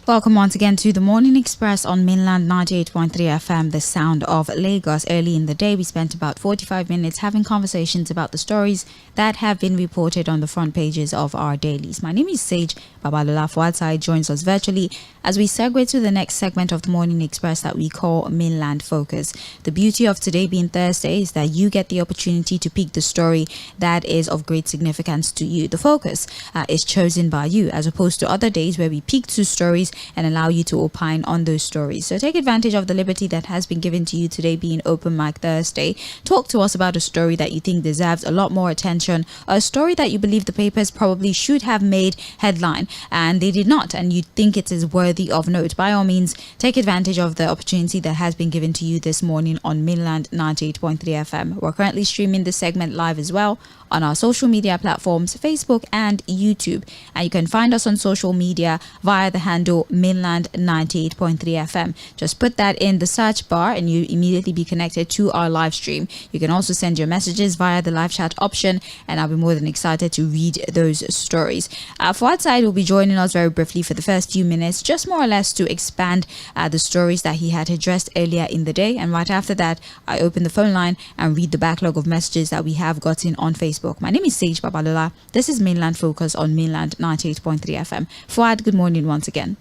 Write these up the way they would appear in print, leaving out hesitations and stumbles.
Welcome once again to the Morning Express on Mainland 98.3 FM, the sound of Lagos. Early in the day, we spent about 45 minutes having conversations about the stories that have been reported on the front pages of our dailies. My name is Sage. Babalola Fuhad Saheed joins us virtually as we segue to the next segment of the Morning Express that we call Mainland Focus. The beauty of today being Thursday is that you get the opportunity to pick the story that is of great significance to you. The focus is chosen by you, as opposed to other days where we pick two stories and allow you to opine on those stories. So take advantage of the liberty that has been given to you today being Open Mic Thursday. Talk to us about a story that you think deserves a lot more attention, or a story that you believe the papers probably should have made headline and they did not, and you think it is worthy of note. By all means, take advantage of the opportunity that has been given to you this morning on Mainland 98.3 FM. We're currently streaming this segment live as well on our social media platforms, Facebook and YouTube. And you can find us on social media via the handle Mainland 98.3 FM. Just put that in the search bar and you immediately be connected to our live stream. You can also send your messages via the live chat option, and I'll be more than excited to read those stories. Fuhad Saheed will be joining us very briefly for the first few minutes, just more or less to expand the stories that he had addressed earlier in the day. And right after that, I open the phone line and read the backlog of messages that we have gotten on Facebook. My name is Sage Babalola. This is Mainland Focus on Mainland 98.3 FM. Fuhad, good morning once again.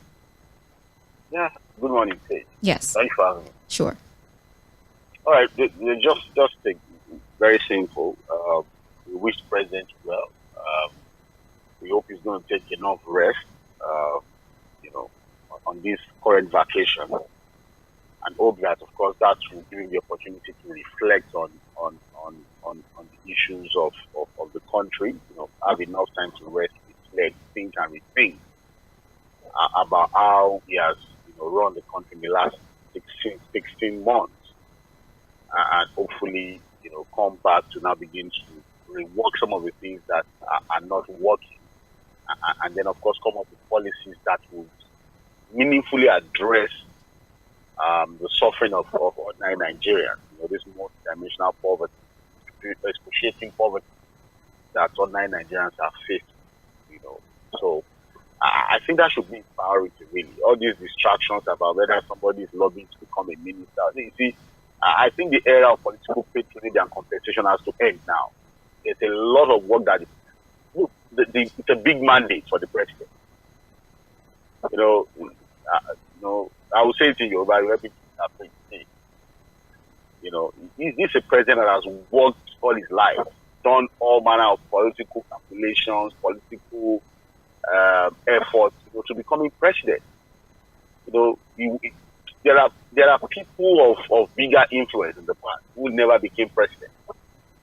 Yeah, good morning, Sage. Yes. Thanks for having me. Sure. All right, just think, very simple. We wish the president well. We hope he's going to take enough rest, on this current vacation, and hope that, of course, that will give him the opportunity to reflect on the issues of the country. Have enough time to rest, reflect, think, and rethink about how he has, run the country in the last 16 months, and hopefully, come back to now begin to rework some of the things that are not working, and then, of course, come up with policies that will meaningfully address the suffering of ordinary Nigerians. This multi-dimensional poverty, excruciating poverty that ordinary Nigerians are faced. So I think that should be a priority, really. All these distractions about whether somebody is lobbying to become a minister. You see, I think the era of political patronage and compensation has to end now. There's a lot of work that it's a big mandate for the president. I will say it in Yoruba, you have to say, he's a president that has worked all his life, done all manner of political calculations, political efforts, to becoming president. There are people of bigger influence in the past who never became president.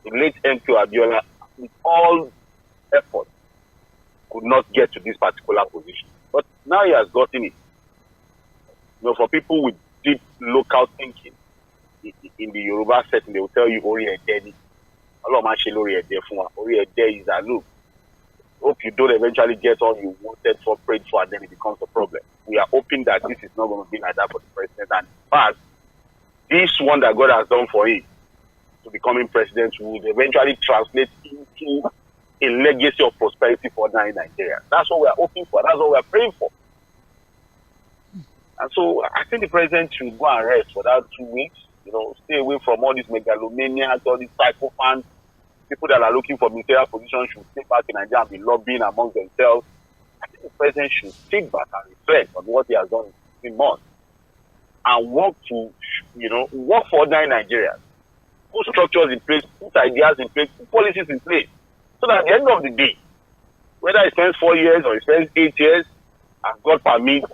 The late 𝐴𝐾 Abiola, with all effort, could not get to this particular position. But now he has gotten it. For people with deep local thinking, in the Yoruba setting, they will tell you, Ori Ede. Ori Ede is a look. Hope you don't eventually get all you wanted for, prayed for, and then it becomes a problem. We are hoping that this is not going to be like that for the president. And in fact, this one that God has done for him to becoming president will eventually translate into a legacy of prosperity for Nigeria. That's what we are hoping for. That's what we are praying for. And so I think the president should go and rest for that 2 weeks. Stay away from all these megalomaniacs, all these psychopaths. People that are looking for ministerial positions should stay back in Nigeria and be lobbying among themselves. I think the president should sit back and reflect on what he has done in 16 months and work for ordinary Nigerians. Put structures in place, put ideas in place, put policies in place. So that at the end of the day, whether he spends 4 years or he spends 8 years, as God permits,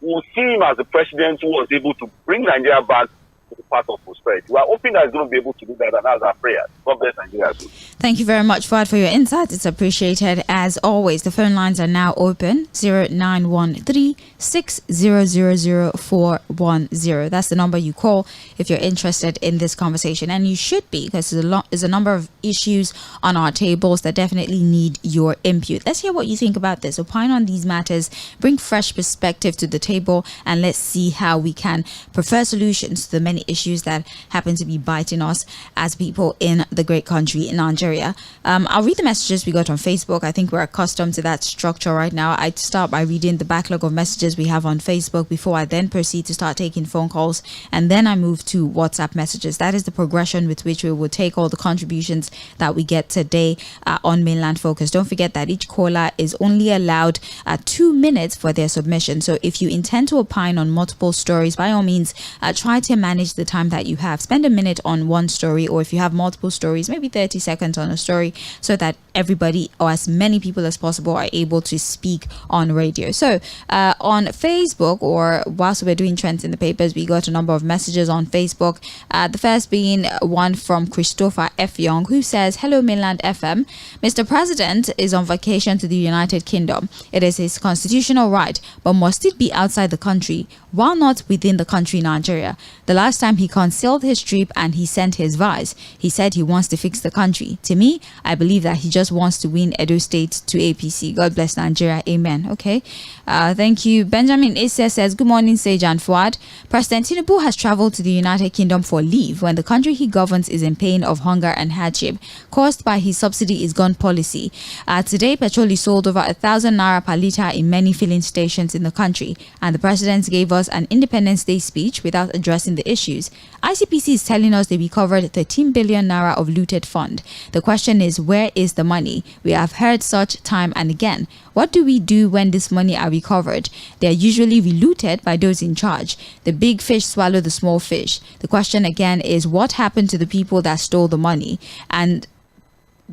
we'll see him as the president who was able to bring Nigeria back to the path of prosperity. We are hoping that he's going to be able to do that, and that's our prayer. God bless Nigeria. Thank you very much, Fuhad, for your insights. It's appreciated. As always, the phone lines are now open. 0913-6000-410. That's the number you call if you're interested in this conversation. And you should be, because there's a number of issues on our tables that definitely need your input. Let's hear what you think about this. Opine on these matters, bring fresh perspective to the table, and let's see how we can prefer solutions to the many many issues that happen to be biting us as people in the great country in Nigeria. I'll read the messages we got on Facebook. I think we're accustomed to that structure right now. I'd start by reading the backlog of messages we have on Facebook before I then proceed to start taking phone calls, and then I move to WhatsApp messages. That is the progression with which we will take all the contributions that we get today on Mainland Focus. Don't forget that each caller is only allowed 2 minutes for their submission. So if you intend to opine on multiple stories, by all means, try to manage the time that you have. Spend a minute on one story, or if you have multiple stories, maybe 30 seconds on a story, so that everybody or as many people as possible are able to speak on radio. So on Facebook, or whilst we're doing trends in the papers, we got a number of messages on Facebook. The first being one from Christopher F. Young, who says, "Hello Mainland FM. Mr. President is on vacation to the United Kingdom. It is his constitutional right, but must it be outside the country? While not within the country Nigeria? The last time he concealed his trip and he sent his vice, he said he wants to fix the country. To me, I believe that he just wants to win Edo State to APC. God bless Nigeria. Amen." Okay. Thank you. Benjamin Issa says, "Good morning, Sage and Fuad. President Tinubu has traveled to the United Kingdom for leave when the country he governs is in pain of hunger and hardship caused by his subsidy is gone policy. Today, petrol is sold over 1,000 naira per litre in many filling stations in the country, and the president gave us an Independence Day speech without addressing the issues. ICPC is telling us they recovered 13 billion naira of looted fund. The question is, where is the money? We have heard such time and again. What do we do when this money are recovered? They are usually relooted by those in charge. The big fish swallow the small fish. The question again is, what happened to the people that stole the money? And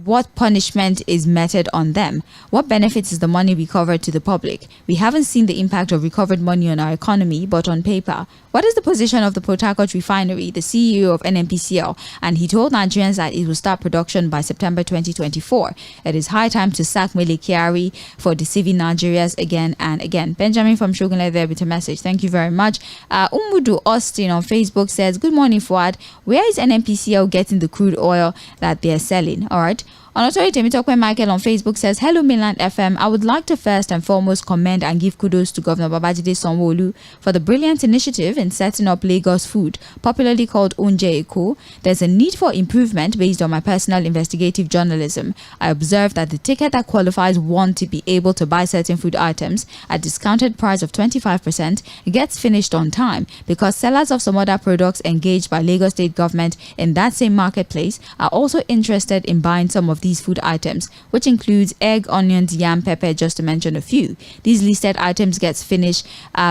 what punishment is meted on them? What benefits is the money recovered to the public? We haven't seen the impact of recovered money on our economy, but on paper. What is the position of the Port Harcourt refinery, the CEO of NNPCL? And he told Nigerians that it will start production by September 2024. It is high time to sack Mele Kyari for deceiving Nigerians again and again." Benjamin from Shogunle there with a message. Thank you very much. Umudu Austin on Facebook says, "Good morning, Fuad. Where is NNPCL getting the crude oil that they are selling?" All right. Tʀᴇɪᴅs Michael on Facebook says, "Hello Mainland FM. I would like to first and foremost commend and give kudos to Governor Babajide Sanwo-Olu for the brilliant initiative in setting up Lagos Food, popularly called ᴍᴜ. There's a need for improvement based on my personal investigative journalism. I observed that the ticket that qualifies one to be able to buy certain food items at discounted price of 25% gets finished on time, because sellers of some other products engaged by Lagos State government in that same marketplace are also interested in buying some of these food items, which includes egg, onions, yam, pepper, just to mention a few. These listed items gets finished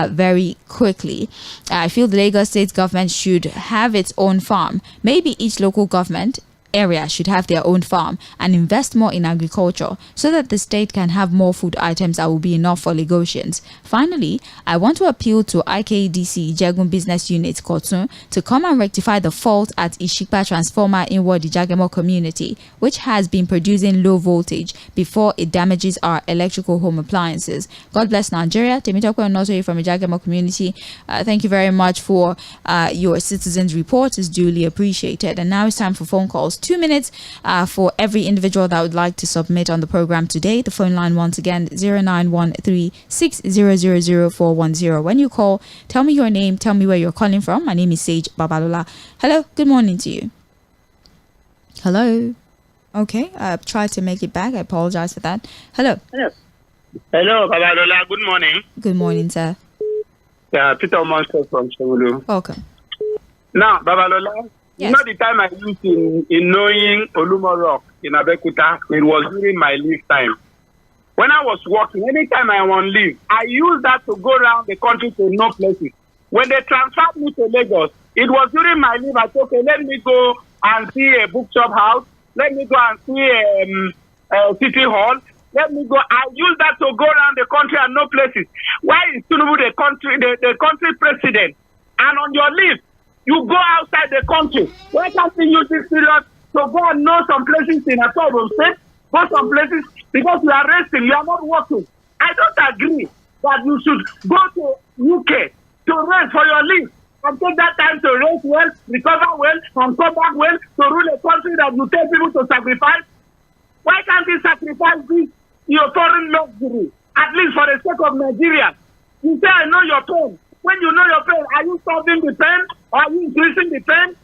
very quickly. I feel the Lagos State government should have its own farm. Maybe each local government area should have their own farm and invest more in agriculture so that the state can have more food items that will be enough for Lagosians. Finally, I want to appeal to IKDC Jagun Business Unit Kotun to come and rectify the fault at Ishikpa transformer in the Jagemo community, which has been producing low voltage before it damages our electrical home appliances. God bless Nigeria. Tʀᴇɪᴅs from the Jagemo community. Thank you very much for your citizens' report. Is duly appreciated. And now it's time for phone calls. 2 minutes for every individual that would like to submit on the program today. The phone line once again, 0913-6000-410. When you call, tell me your name, tell me where you're calling from. My name is Sage Babalola. Hello, good morning to you. Hello. Okay, I've tried to make it back. I apologize for that. Hello. Yes. Hello, Babalola. Good morning. Good morning, sir. Yeah, Peter Monster from Shewulu. Welcome. Now, Babalola, yes. You know the time I used in knowing Olumo Rock in Abeokuta, it was during my leave time. When I was working, anytime I want leave, I used that to go around the country to know places. When they transferred me to Lagos, it was during my leave. I said, okay, let me go and see a bookshop house. Let me go and see City Hall. Let me go. I use that to go around the country and know places. Why is Tinubu the country president? And on your leave, you go outside the country. Why can't you use this period to go and know some places in Asobon State? Go some places because you are resting, you are not working. I don't agree that you should go to UK to rest for your leave and take that time to rest well, recover well, and come back well to rule a country that you tell people to sacrifice. Why can't you sacrifice this your foreign luxury, at least for the sake of Nigeria? You say, I know your pain. When you know your pain, are you solving the pain Are you increasing the pen?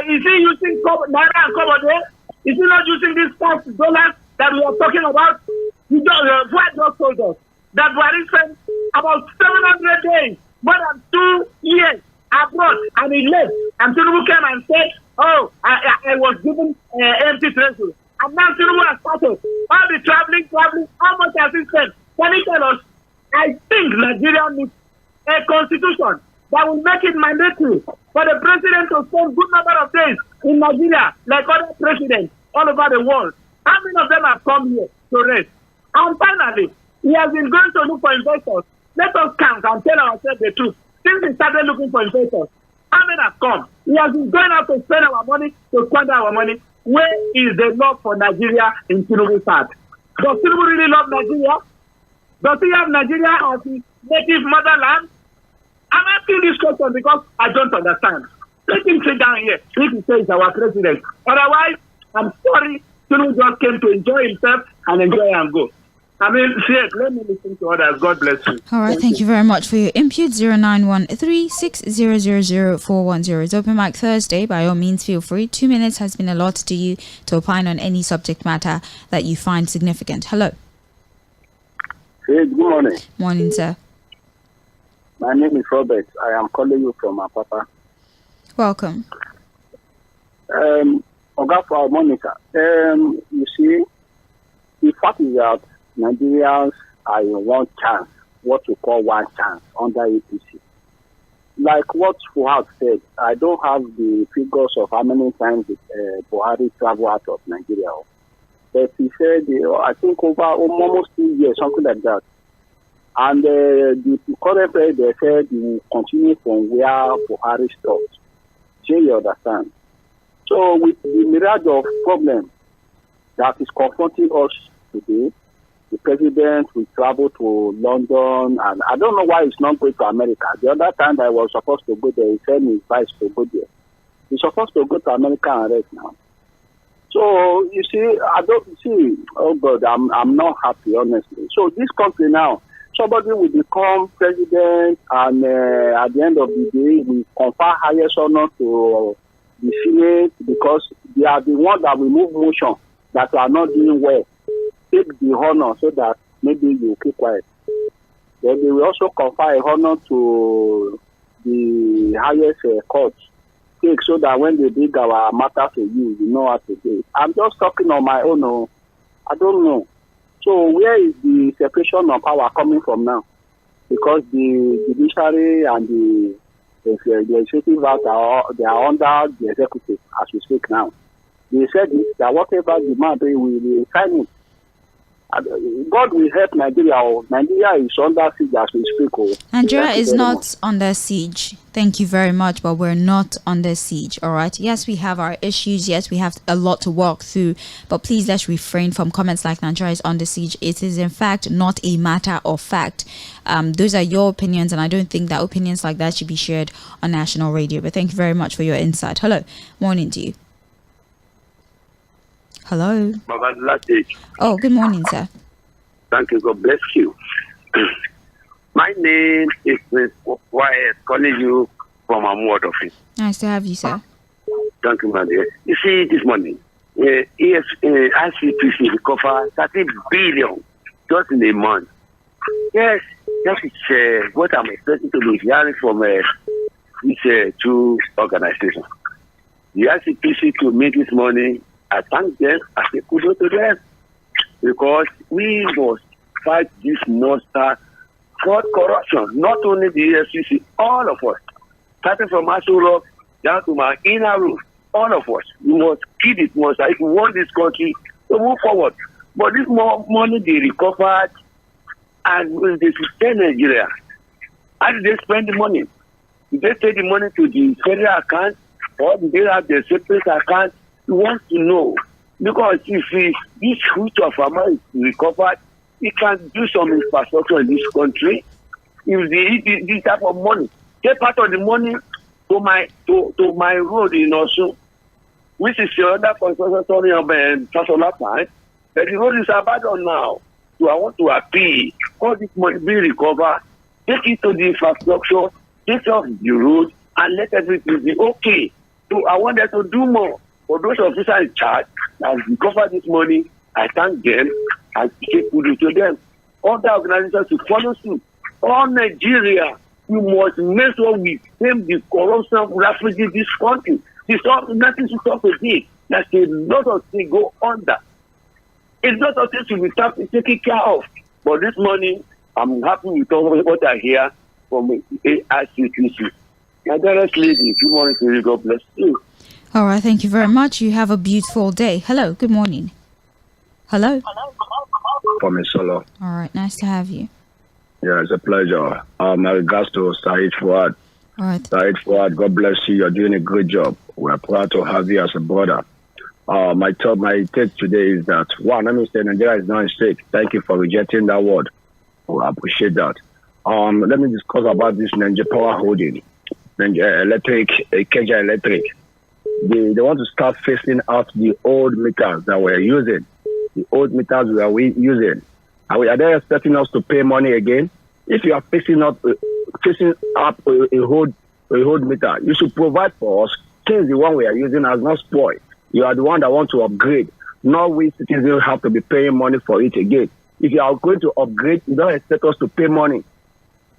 Is he using Naira and Kobo? Is he not using these $5 that we are talking about? Fuhad just told us that Buhari spent about 700 days, more than 2 years abroad, and he left. And Tinubu came and said, oh, I was given empty treasury. And now Tinubu has started. All the traveling, how much has he spent? Can he tell us? I think Nigeria needs a constitution that will make it mandatory for the president to spend good number of days in Nigeria, like other presidents all over the world. How many of them have come here to rest? And finally, he has been going to look for investors. Let us count and tell ourselves the truth. Since he started looking for investors, how many have come? He has been going out to spend our money, to squander our money. Where is the love for Nigeria in Tinubu's heart? Does Tinubu really love Nigeria? Does he have Nigeria as his native motherland? I'm asking this question because I don't understand. Let him sit down here if he says our president. Otherwise, I'm sorry, Tinubu just came to enjoy himself and enjoy and go. I mean, let me listen to others. God bless you. All right, thank you very much for your input. 0913-6000-410 is Open Mic Thursday. By all means, feel free. 2 minutes has been allotted to you to opine on any subject matter that you find significant. Hello. Hey, good morning. Morning, sir. My name is Robert. I am calling you from Apapa. Welcome. Oga for Monica. You see, the fact is that Nigerians are in one chance, what we call one chance under APC. Like what Fuhad said, I don't have the figures of how many times Buhari traveled out of Nigeria. But he said, I think over almost 2 years, something like that. And the current president said he will continue from where Buhari stopped. So you understand. So with the myriad of problems that is confronting us today, the president will travel to London, and I don't know why he's not going to America. The other time I was supposed to go there, he sent his vice to go there. He's supposed to go to America and rest now. So you see, I don't see. Oh God, I'm not happy, honestly. So this country now, somebody will become president, and at the end of the day, we confer highest honor to the Senate because they are the ones that will move motion that are not doing well. Take the honor so that maybe you keep quiet. Then they will also confer a honor to the highest court. Take so that when they bring our matter to you, you know how to do it. I'm just talking on my own. I don't know. So where is the separation of power coming from now? Because the judiciary and the executive they are under the executive as we speak now. They said that whatever demand they will sign it. God will help Nigeria. Nigeria is under siege as we speak. Nigeria is not under siege. Thank you very much, but we're not under siege, all right? Yes, we have our issues. Yes, we have a lot to walk through, but please let's refrain from comments like Nigeria is under siege. It is, in fact, not a matter of fact. Those are your opinions, and I don't think that opinions like that should be shared on national radio. But thank you very much for your insight. Hello. Morning to you. Hello. Babalola Sage. Oh, good morning, sir. Thank you. God bless you. My name is Wyatt, calling you from a ward office. Nice to have you, sir. Thank you, my dear. You see, this morning, ICPC recovered 30 billion just in a month. Yes, that is what I'm expecting to be hearing from these two organizations. The ICPC to make this money, I thank them as a kudos to them because we must fight this monster called corruption. Not only the EFCC, all of us, starting from Aso down to my inner roof, all of us, we must kill this monster if we want this country to move forward. But this more money they recovered and they sustain Nigeria. How did they spend the money? Did they take the money to the federal account or did they have the separate account? We want to know because if this huge of amount is recovered, we can do some infrastructure in this country. If this type of money, take part of the money to my road in Osun, which is the other construction story of Tóṣọ́lá plant, but the road is abandoned now. So I want to appeal, all this money be recovered, take it to the infrastructure, take off the road, and let everything be okay. So I want them to do more. For those officers in charge that recover this money, I thank them. I say kudos to them. Other organizations to follow suit. All Nigeria, we must make sure we tame the corruption of refugees in this country. Nothing to talk again. There's a lot of things go under. A lot of things will be taken care of. But this morning, I'm happy with all what I hear from AICTC. Nigeria's lady, good morning to you. God bless you. All right, thank you very much. You have a beautiful day. Hello, good morning. Hello. From Solo. All right, nice to have you. Yeah, it's a pleasure. My regards to Saheed Fuhad. All right. Saheed Fuhad, God bless you. You're doing a great job. We're proud to have you as a brother. My take today is that, one, let me say Nigeria is not a state. Thank you for rejecting that word. I appreciate that. Let me discuss about this Nigeria Power Holding, Kenya Electric. They want to start phasing out the old meters that we're using. The old meters we are using. Are they expecting us to pay money again? If you are fixing up a old meter, you should provide for us. Since the one we are using has not spoiled, you are the one that want to upgrade. Not we citizens have to be paying money for it again. If you are going to upgrade, you don't expect us to pay money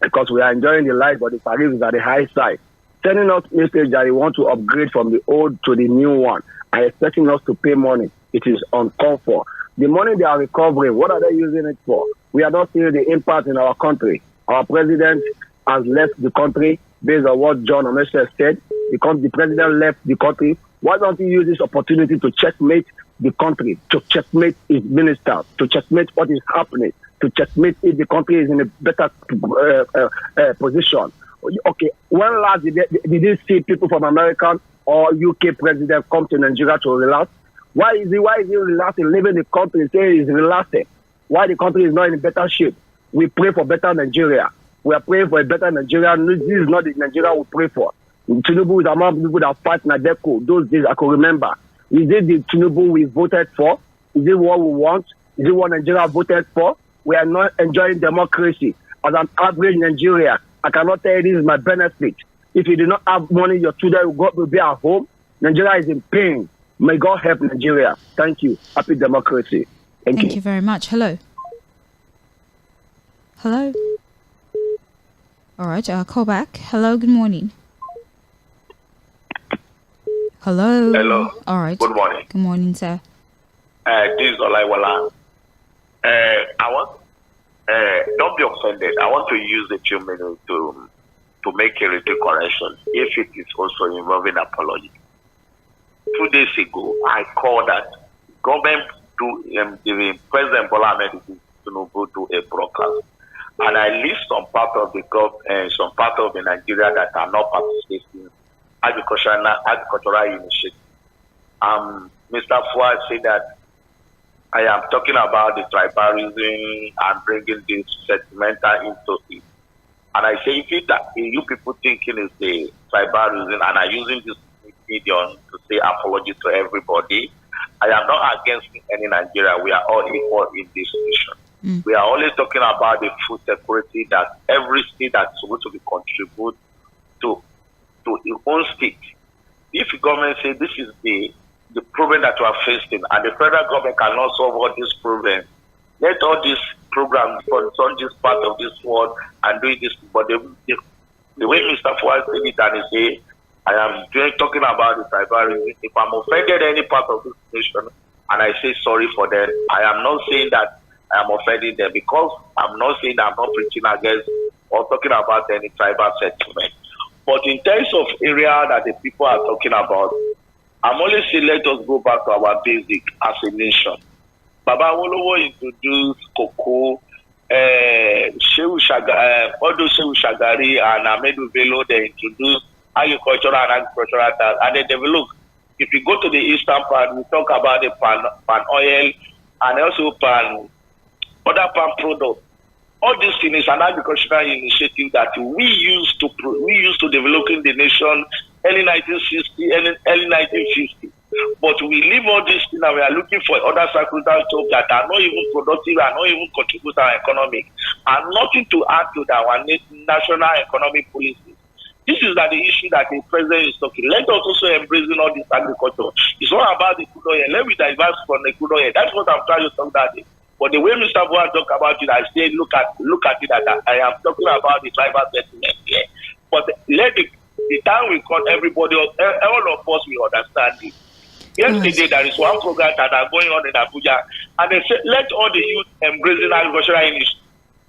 because we are enjoying the life, but the tariff is at the high side. Sending us message that they want to upgrade from the old to the new one and expecting us to pay money. It is uncalled for. The money they are recovering, what are they using it for? We are not seeing the impact in our country. Our president has left the country based on what John Omese said. Because the president left the country, why don't he use this opportunity to checkmate the country, to checkmate his ministers, to checkmate what is happening, to checkmate if the country is in a better position? Okay, when last did you see people from American or UK president come to Nigeria to relax? Why is he relaxing, leaving the country, saying he's relaxing? Why the country is not in better shape? We pray for better Nigeria. We are praying for a better Nigeria. This is not the Nigeria we pray for. Tinubu is among people that fight Nadeko. Those days I can remember. Is it the Tinubu we voted for? Is it what we want? Is it what Nigeria voted for? We are not enjoying democracy. As an average Nigerian, I cannot tell you this is my benefit. If you do not have money, your children will be at home. Nigeria is in pain. May God help Nigeria. Thank you. Happy democracy. Thank you very much. Hello. Hello. All right, I'll call back. Hello, good morning. Hello. Hello. All right. Good morning. Good morning, sir. This is Olaiwola. Don't be offended. I want to use a few minutes to make a little correction, if it is also involving apology. 2 days ago, I called that government the President Bola Ahmed Tinubu do a broadcast, and I list some part of the Nigeria that are not participating agricultural initiative. Mr. Fuad said that I am talking about the tribalism and bringing this sentimental into it. And I say, if you people thinking is the tribalism, and I'm using this medium to say apology to everybody, I am not against any Nigeria. We are all equal in this nation. We are always talking about the food security that every state that's supposed to be contribute to its own state. If the government say this is the problem that we are facing, and the federal government cannot solve all these problems, let all these programs on this part of this world and doing this. But the way Mr. Fuad said it, and he say, I am talking about the tribalism. If I'm offended any part of this nation, and I say sorry for them, I am not saying that I am offending them, because I'm not saying that I'm not preaching against or talking about any tribal settlement. But in terms of area that the people are talking about, I'm only saying let us go back to our basic as a nation. Babalola introduced cocoa, Shehu Shagari and Ahmedu Bello, they introduced agricultural tax, and they develop. If you go to the eastern part, we talk about the palm oil and also other palm products. All these things is an agricultural initiative that we used to developing the nation early 1960, early 1950. But we leave all these things and we are looking for other circumstances jobs that are not even productive, are not even contribute to our economy, and nothing to add to our national economic policies. This is the issue that the president is talking. Let us also embrace all this agriculture. It's not about the crude oil. Let me diverse from the crude oil. That's what I'm trying to talk about. But the way Mr. Fuhad talk about it, I say look at it that I am talking about the tribal settlement here. But let the time we call everybody, all of us will understand it. Yesterday, there is one program that are going on in Abuja, and they say, let all the youth embrace the agricultural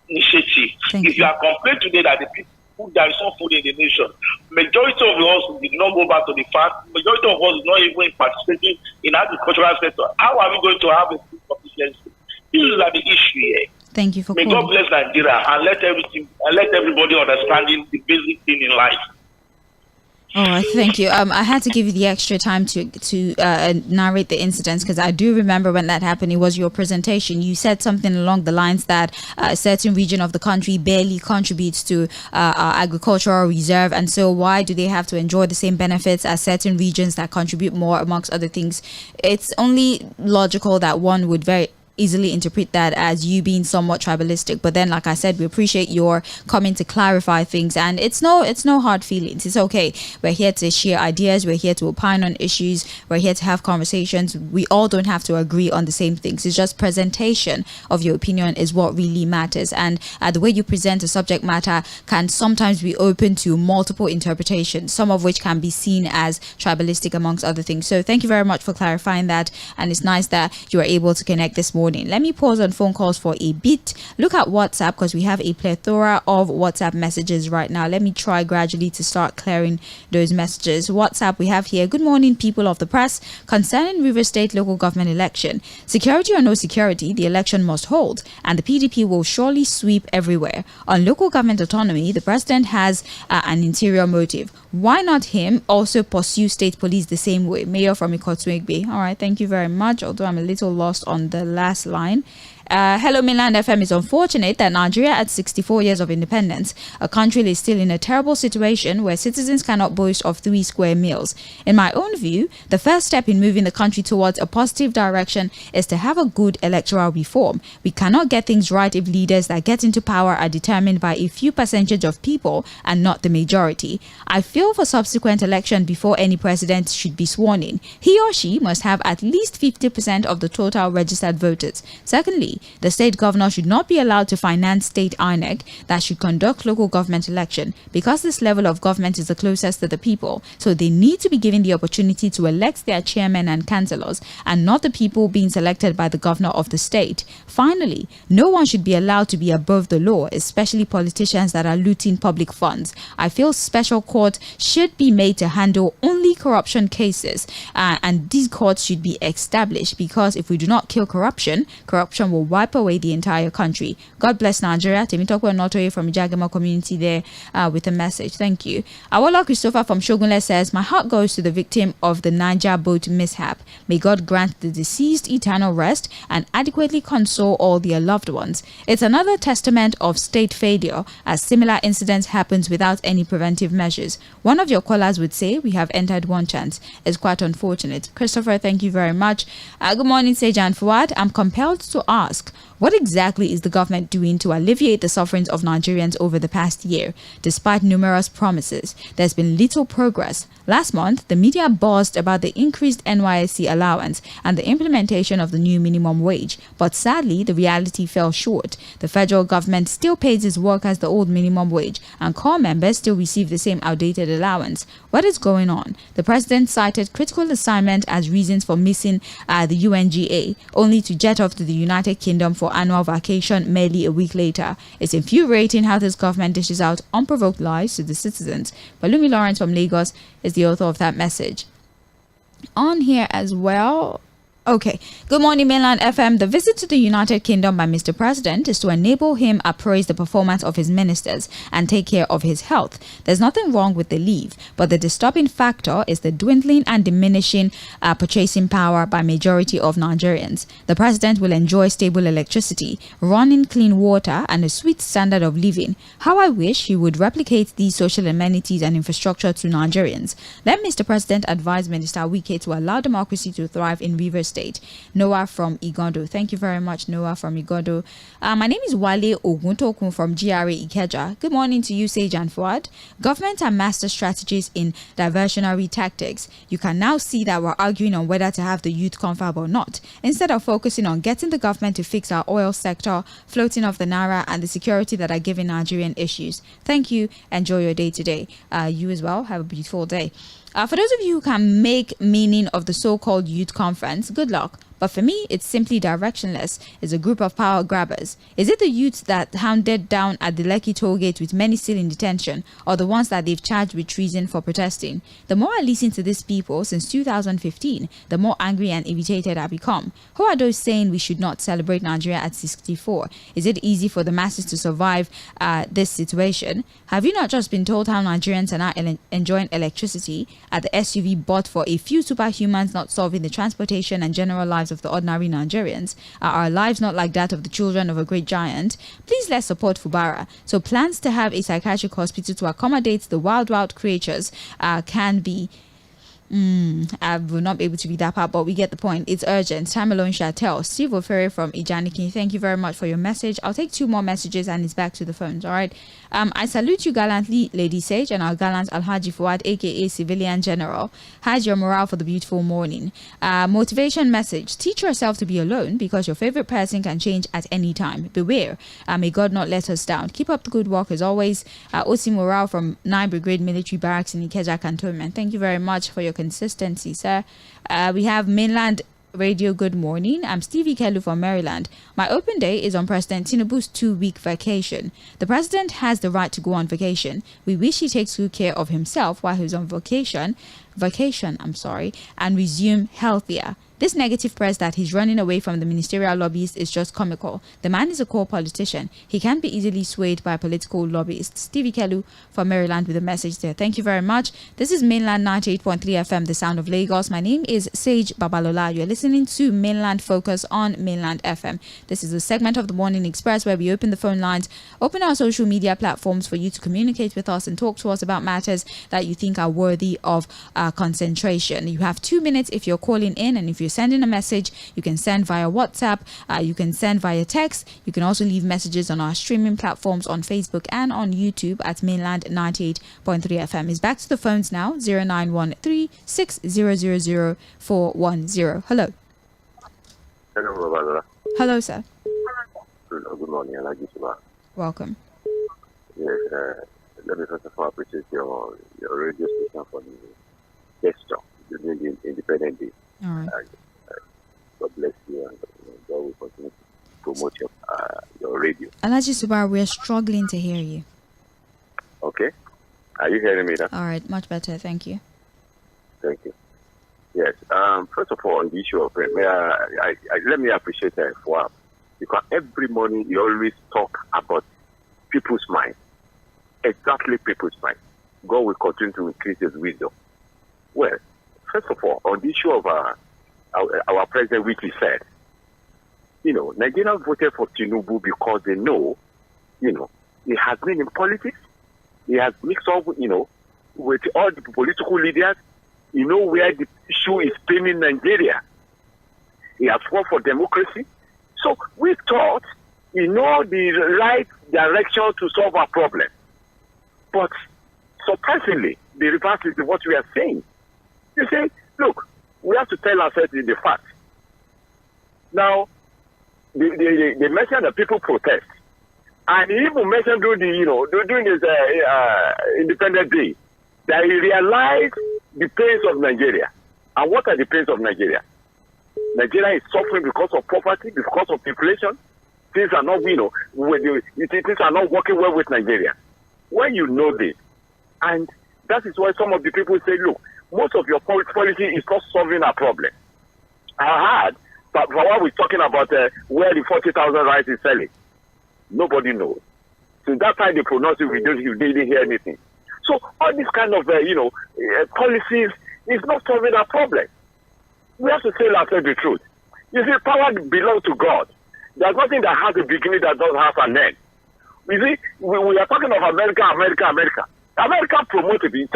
initiative. If you are complaining today that the people, there is no food in the nation, majority of us did not go back to the farm, majority of us is not even participating in agricultural sector. How are we going to have a food sufficiency? This is the issue here. Thank you for May calling. God bless Nigeria and let everybody understanding the basic thing in life. All right, thank you. I had to give you the extra time to narrate the incidents because I do remember when that happened. It was your presentation. You said something along the lines that a certain region of the country barely contributes to our agricultural reserve, and so why do they have to enjoy the same benefits as certain regions that contribute more, amongst other things? It's only logical that one would very easily interpret that as you being somewhat tribalistic, but then like I said, we appreciate your coming to clarify things, and it's no hard feelings. It's okay. We're here to share ideas, we're here to opine on issues, we're here to have conversations. We all don't have to agree on the same things. It's just presentation of your opinion is what really matters, and the way you present a subject matter can sometimes be open to multiple interpretations, some of which can be seen as tribalistic amongst other things. So thank you very much for clarifying that, and it's nice that you are able to connect this morning. Let me pause on phone calls for a bit. Look at WhatsApp because we have a plethora of WhatsApp messages right now. Let me try gradually to start clearing those messages. WhatsApp we have here. Good morning, people of the press. Concerning Rivers State local government election, security or no security, the election must hold, and the PDP will surely sweep everywhere. On local government autonomy, the president has an interior motive. Why not him also pursue state police the same way? Mayor from 𝐴̀kọ́. All right, thank you very much. Although I'm a little lost on the last line. Hello, Mainland FM. It's unfortunate that Nigeria, at 64 years of independence, a country is still in a terrible situation where citizens cannot boast of 3 square meals. In my own view, the first step in moving the country towards a positive direction is to have a good electoral reform. We cannot get things right if leaders that get into power are determined by a few percentage of people and not the majority. I feel for subsequent election before any president should be sworn in, he or she must have at least 50% of the total registered voters. Secondly, the state governor should not be allowed to finance state INEC that should conduct local government election, because this level of government is the closest to the people, so they need to be given the opportunity to elect their chairmen and councillors, and not the people being selected by the governor of the state. Finally, no one should be allowed to be above the law, especially politicians that are looting public funds. I feel special court should be made to handle only corruption cases, and these courts should be established, because if we do not kill corruption, corruption will wipe away the entire country. God bless Nigeria. Tèmítọ́pẹ́ Ọ̀nàtóyè from Ijagama community there with a message. Thank you. Awola Christopher from Shogunle says, my heart goes to the victim of the Niger boat mishap. May God grant the deceased eternal rest and adequately console all their loved ones. It's another testament of state failure, as similar incidents happens without any preventive measures. One of your callers would say we have entered one chance. It's quite unfortunate. Christopher, thank you very much. Good morning, Sage and Fuad. I'm compelled to ask, what exactly is the government doing to alleviate the sufferings of Nigerians over the past year? Despite numerous promises, there's been little progress. Last month, the media buzzed about the increased NYSC allowance and the implementation of the new minimum wage, but sadly, the reality fell short. The federal government still pays its workers the old minimum wage, and corps members still receive the same outdated allowance. What is going on? The president cited critical assignment as reasons for missing the UNGA, only to jet off to the United Kingdom for annual vacation merely a week later. It's infuriating how this government dishes out unprovoked lies to the citizens. Balumi Lawrence from Lagos is the author of that message. On here as well. Okay. Good morning, Mainland FM. The visit to the United Kingdom by Mr. President is to enable him appraise the performance of his ministers and take care of his health. There's nothing wrong with the leave, but the disturbing factor is the dwindling and diminishing purchasing power by majority of Nigerians. The president will enjoy stable electricity, running clean water, and a sweet standard of living. How I wish he would replicate these social amenities and infrastructure to Nigerians. Let Mr. President advise Minister Wike to allow democracy to thrive in Rivers State State. Noah from Igondo. Thank you very much, Noah from Igondo. My name is Wale Oguntokun from GRA Ikeja. Good morning to you, Sage and Fuad. Government are master strategists in diversionary tactics. You can now see that we're arguing on whether to have the youth confab or not, instead of focusing on getting the government to fix our oil sector, floating of the Naira, and the security that are giving Nigerian issues. Thank you. Enjoy your day today. You as well. Have a beautiful day. For those of you who can make meaning of the so-called youth conference, good luck. But for me, it's simply directionless. It's a group of power grabbers. Is it the youths that hounded down at the Lekki toll gate with many still in detention, or the ones that they've charged with treason for protesting? The more I listen to these people since 2015, the more angry and irritated I become. Who are those saying we should not celebrate Nigeria at 64? Is it easy for the masses to survive this situation? Have you not just been told how Nigerians are now enjoying electricity at the SUV bought for a few superhumans not solving the transportation and general lives of the ordinary Nigerians? Are our lives not like that of the children of a great giant? Please let's support Fubara. So plans to have a psychiatric hospital to accommodate the wild creatures can be... I will not be able to read that part, but we get the point. It's urgent. Time alone shall tell. Steve Ofere from Ijaniki, thank you very much for your message. I'll take 2 more messages and it's back to the phones. All right. I salute you gallantly, Lady Sage, and our gallant Alhaji Fuad, aka Civilian General. How's your morale for the beautiful morning? Motivation message: teach yourself to be alone, because your favorite person can change at any time. Beware. May God not let us down. Keep up the good work as always. Osi Morale from 9 Brigade Military Barracks in Ikeja Cantonment. Thank you very much for your consistency, sir. We have Mainland Radio. Good morning. I'm Stevie Kelly from Maryland. My open day is on President Tinubu's 2-week vacation. The president has the right to go on vacation. We wish he takes good care of himself while he's on vacation, and resume healthier. This negative press that he's running away from the ministerial lobbyists is just comical. The man is a core politician. He can't be easily swayed by political lobbyists. Stevie Kelu from Maryland with a message there. Thank you very much. This is Mainland 98.3 FM, the sound of Lagos. My name is Sage Babalola. You're listening to Mainland Focus on Mainland FM. This is a segment of the Morning Express where we open the phone lines, open our social media platforms for you to communicate with us and talk to us about matters that you think are worthy of concentration. You have 2 minutes if you're calling in, and if you're sending a message, you can send via WhatsApp, you can send via text. You can also leave messages on our streaming platforms on Facebook and on YouTube at Mainland 98.3 FM. Is back to the phones now. 0913 6000 410. Hello. Hello, Babalola. Hello, sir. Good morning, Alhaji. Welcome. Yes, let me first of all appreciate your radio station for the gesture during the Independent Day. All right. God bless you, and God will continue to promote your radio. Alhaji Subar, we're struggling to hear you. Okay. Are you hearing me now? All right, much better. Thank you. Thank you. Yes. First of all, on the issue of let me appreciate Fuad, because every morning you always talk about people's mind. Exactly people's mind. God will continue to increase his wisdom. Well, first of all, on the issue of our president, which he said, Nigerians voted for Tinubu because they know, he has been in politics. He has mixed up, with all the political leaders. Where the issue is paining Nigeria. He has fought for democracy. So we thought he knows the right direction to solve our problem. But surprisingly, the reverse is what we are saying. You say, look, we have to tell ourselves the fact. Now, they mentioned that people protest. And he even mentioned during his Independent Day that he realized the pains of Nigeria. And what are the pains of Nigeria? Nigeria is suffering because of poverty, because of inflation. Things are not, things are not working well with Nigeria. When you know this, and that is why some of the people say, look, most of your policy is not solving our problem. I heard, but while we're talking about where the 40,000 rice is selling, nobody knows. So that time they pronounce it, you didn't hear anything. So all these kind of, policies is not solving our problem. We have to tell ourselves the truth. You see, power belongs to God. There's nothing that has a beginning that doesn't have an end. You see, we are talking of America. America promoted it.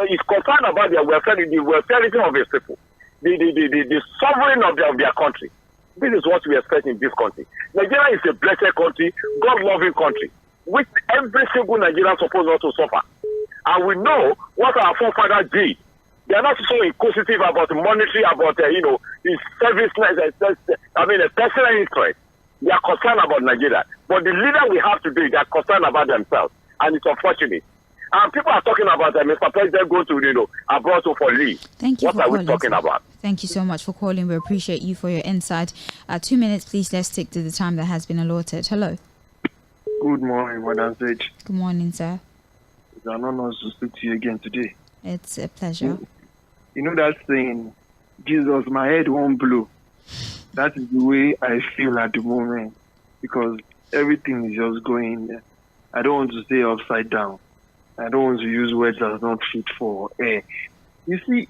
He's concerned about the welfare of his people. the sovereign of their country. This is what we expect in this country. Nigeria is a blessed country, God-loving country, which every single Nigerian supposed not to suffer. And we know what our forefathers did. They are not so inquisitive about monetary, about his serviceness, a personal interest. They are concerned about Nigeria. But the leader we have today, they are concerned about themselves. And it's unfortunate. And people are talking about Mr. President going to, abroad for leave. Thank you. What are we talking about? Thank you so much for calling. We appreciate you for your insight. 2 minutes, please. Let's stick to the time that has been allotted. Hello. Good morning, Madam Sage. Good morning, sir. It's an honor to speak to you again today. It's a pleasure. You know that saying, Jesus, my head won't blow. That is the way I feel at the moment, because everything is just going, I don't want to say upside down. I don't want to use words that are not fit for air. You see,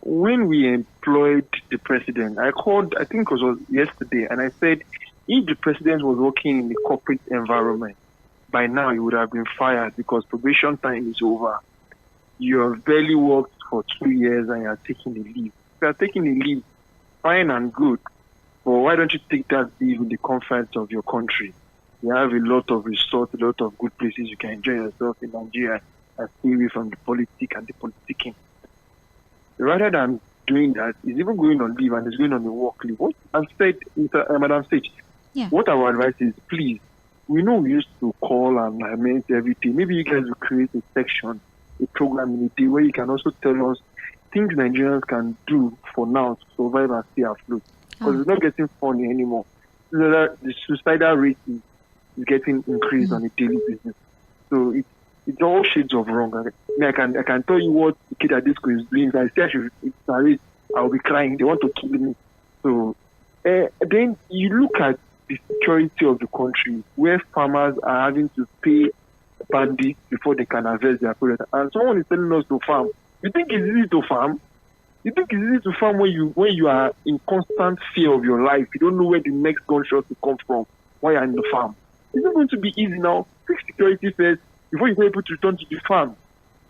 when we employed the president, I called, I think it was yesterday, and I said, if the president was working in the corporate environment, by now he would have been fired because probation time is over. You have barely worked for 2 years and you are taking a leave. If you are taking a leave, fine and good, but why don't you take that leave in the comfort of your country? You have a lot of resorts, a lot of good places you can enjoy yourself in Nigeria and stay away from the politics and the politicking. Rather than doing that, he's even going on leave and he's going on a work leave. What I've said, Madam Sage, what our advice is, please, we know we used to call and lament everything. Maybe you guys will create a section, a program in a day where you can also tell us things Nigerians can do for now to survive and stay afloat. Because it's not getting funny anymore. The suicidal rate is getting increased on a daily basis. So it's all shades of wrong. I can tell you what the kid at this school is doing. If I say I should narrate, I'll be crying. They want to kill me. So then you look at the security of the country, where farmers are having to pay bandits before they can harvest their product. And someone is telling us to farm. You think it's easy to farm? You think it's easy to farm when you are in constant fear of your life? You don't know where the next gunshot will come from while you're in the farm. It's not going to be easy now. Fix security first before you're able to return to the farm.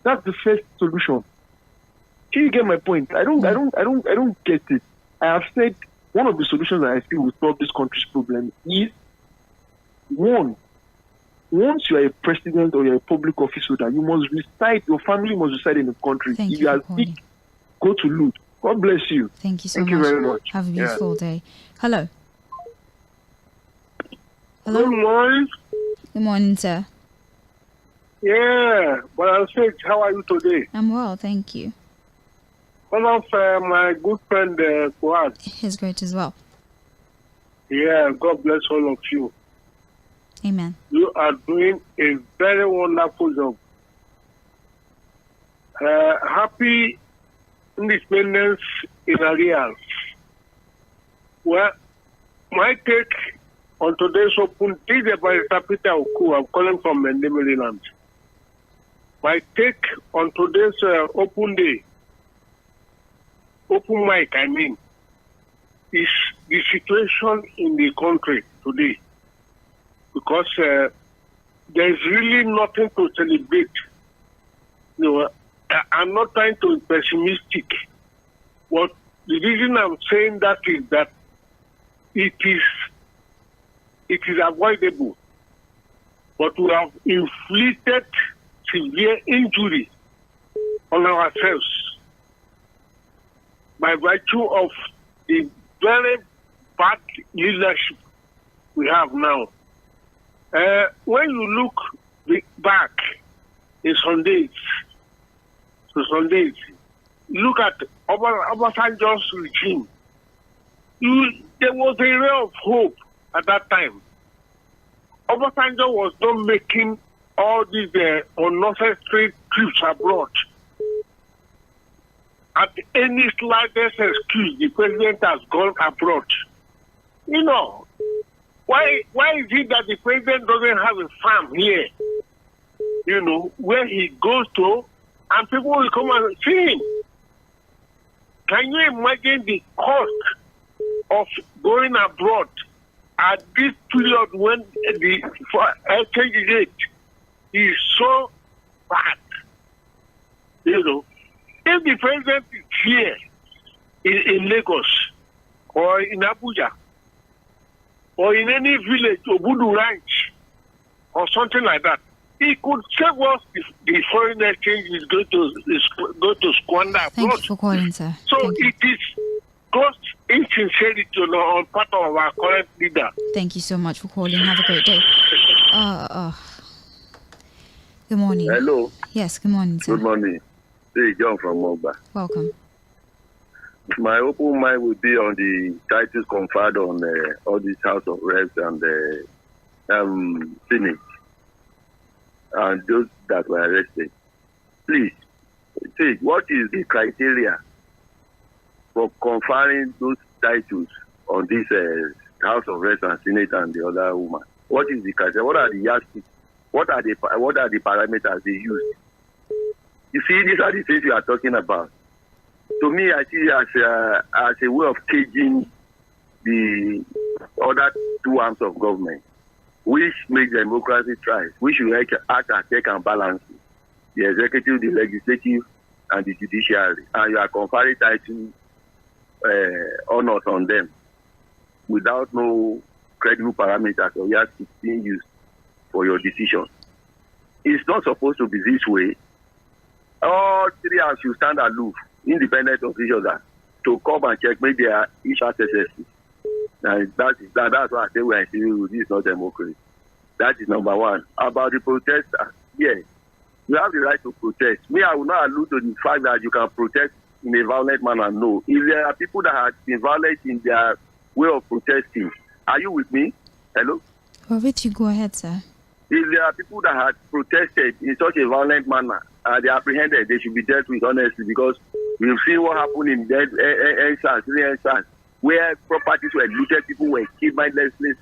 That's the first solution. Can you get my point? I don't get it. I have said one of the solutions that I feel will solve this country's problem is one. Once you are a president or you're a public officer, you must reside. Your family must reside in the country. Thank if you you are sick, go to Lud. God bless you. Thank you so much. Thank you very much. Have a beautiful day. Hello. Hello. Good morning. Good morning, sir. Yeah, but I'll say, how are you today? I'm well, thank you. One of my good friend, Fuhad. He's great as well. Yeah, God bless all of you. Amen. You are doing a very wonderful job. Happy Independence in arrears. Well, my take on today's open, this is by Peter Oku. I'm calling from Maryland. My take on today's open day, open mic, is the situation in the country today. Because there's really nothing to celebrate. I'm not trying to be pessimistic. But the reason I'm saying that is that it is avoidable. But we have inflicted severe injury on ourselves by virtue of the very bad leadership we have now. When you look back in Sundays, look at Obasanjo's regime. There was a ray of hope at that time. Obasanjo was not making all these unnecessary trips abroad. At any slightest excuse, the president has gone abroad. Why is it that the president doesn't have a farm here? Where he goes to, and people will come and see him. Can you imagine the cost of going abroad at this period when the exchange rate is so bad? If the president is here, in Lagos or in Abuja or in any village, Obudu Ranch or something like that, he could save us if the foreign exchange is going to squander abroad. Thank you for calling, sir. So it is gross insincerity on part of our current leader. Thank you so much for calling. Have a great day. Good morning. Hello. Yes, good morning, sir. Good morning. This is John from Mogba. Welcome. My open mind will be on the titles conferred on all these House of Reps and Senate and those that were arrested. Please, see, what is the criteria for conferring those titles on this House of Reps and Senate and the other woman? What is the criteria? What are the yardsticks? What are the parameters they use? You see, these are the things you are talking about. To me, I see it as a way of caging the other two arms of government, which make democracy thrive, which will act as check and balance the executive, the legislative, and the judiciary. And you are conferring title honors on them without no credible parameters or yardsticks being used for your decision. It's not supposed to be this way. All three arms should stand aloof, independent of each other, to come and check maybe they are each SSS. And that's why I say we are in this is not democracy. That is number one. About the protesters, yes, you have the right to protest. Me, I will not allude to the fact that you can protest in a violent manner. No. If there are people that have been violent in their way of protesting, are you with me? Hello? Well, with you, go ahead, sir. If there are people that had protested in such a violent manner, they are apprehended, they should be dealt with honestly, because we've seen what happened in ∞ where properties were looted, people were killed mindlessly.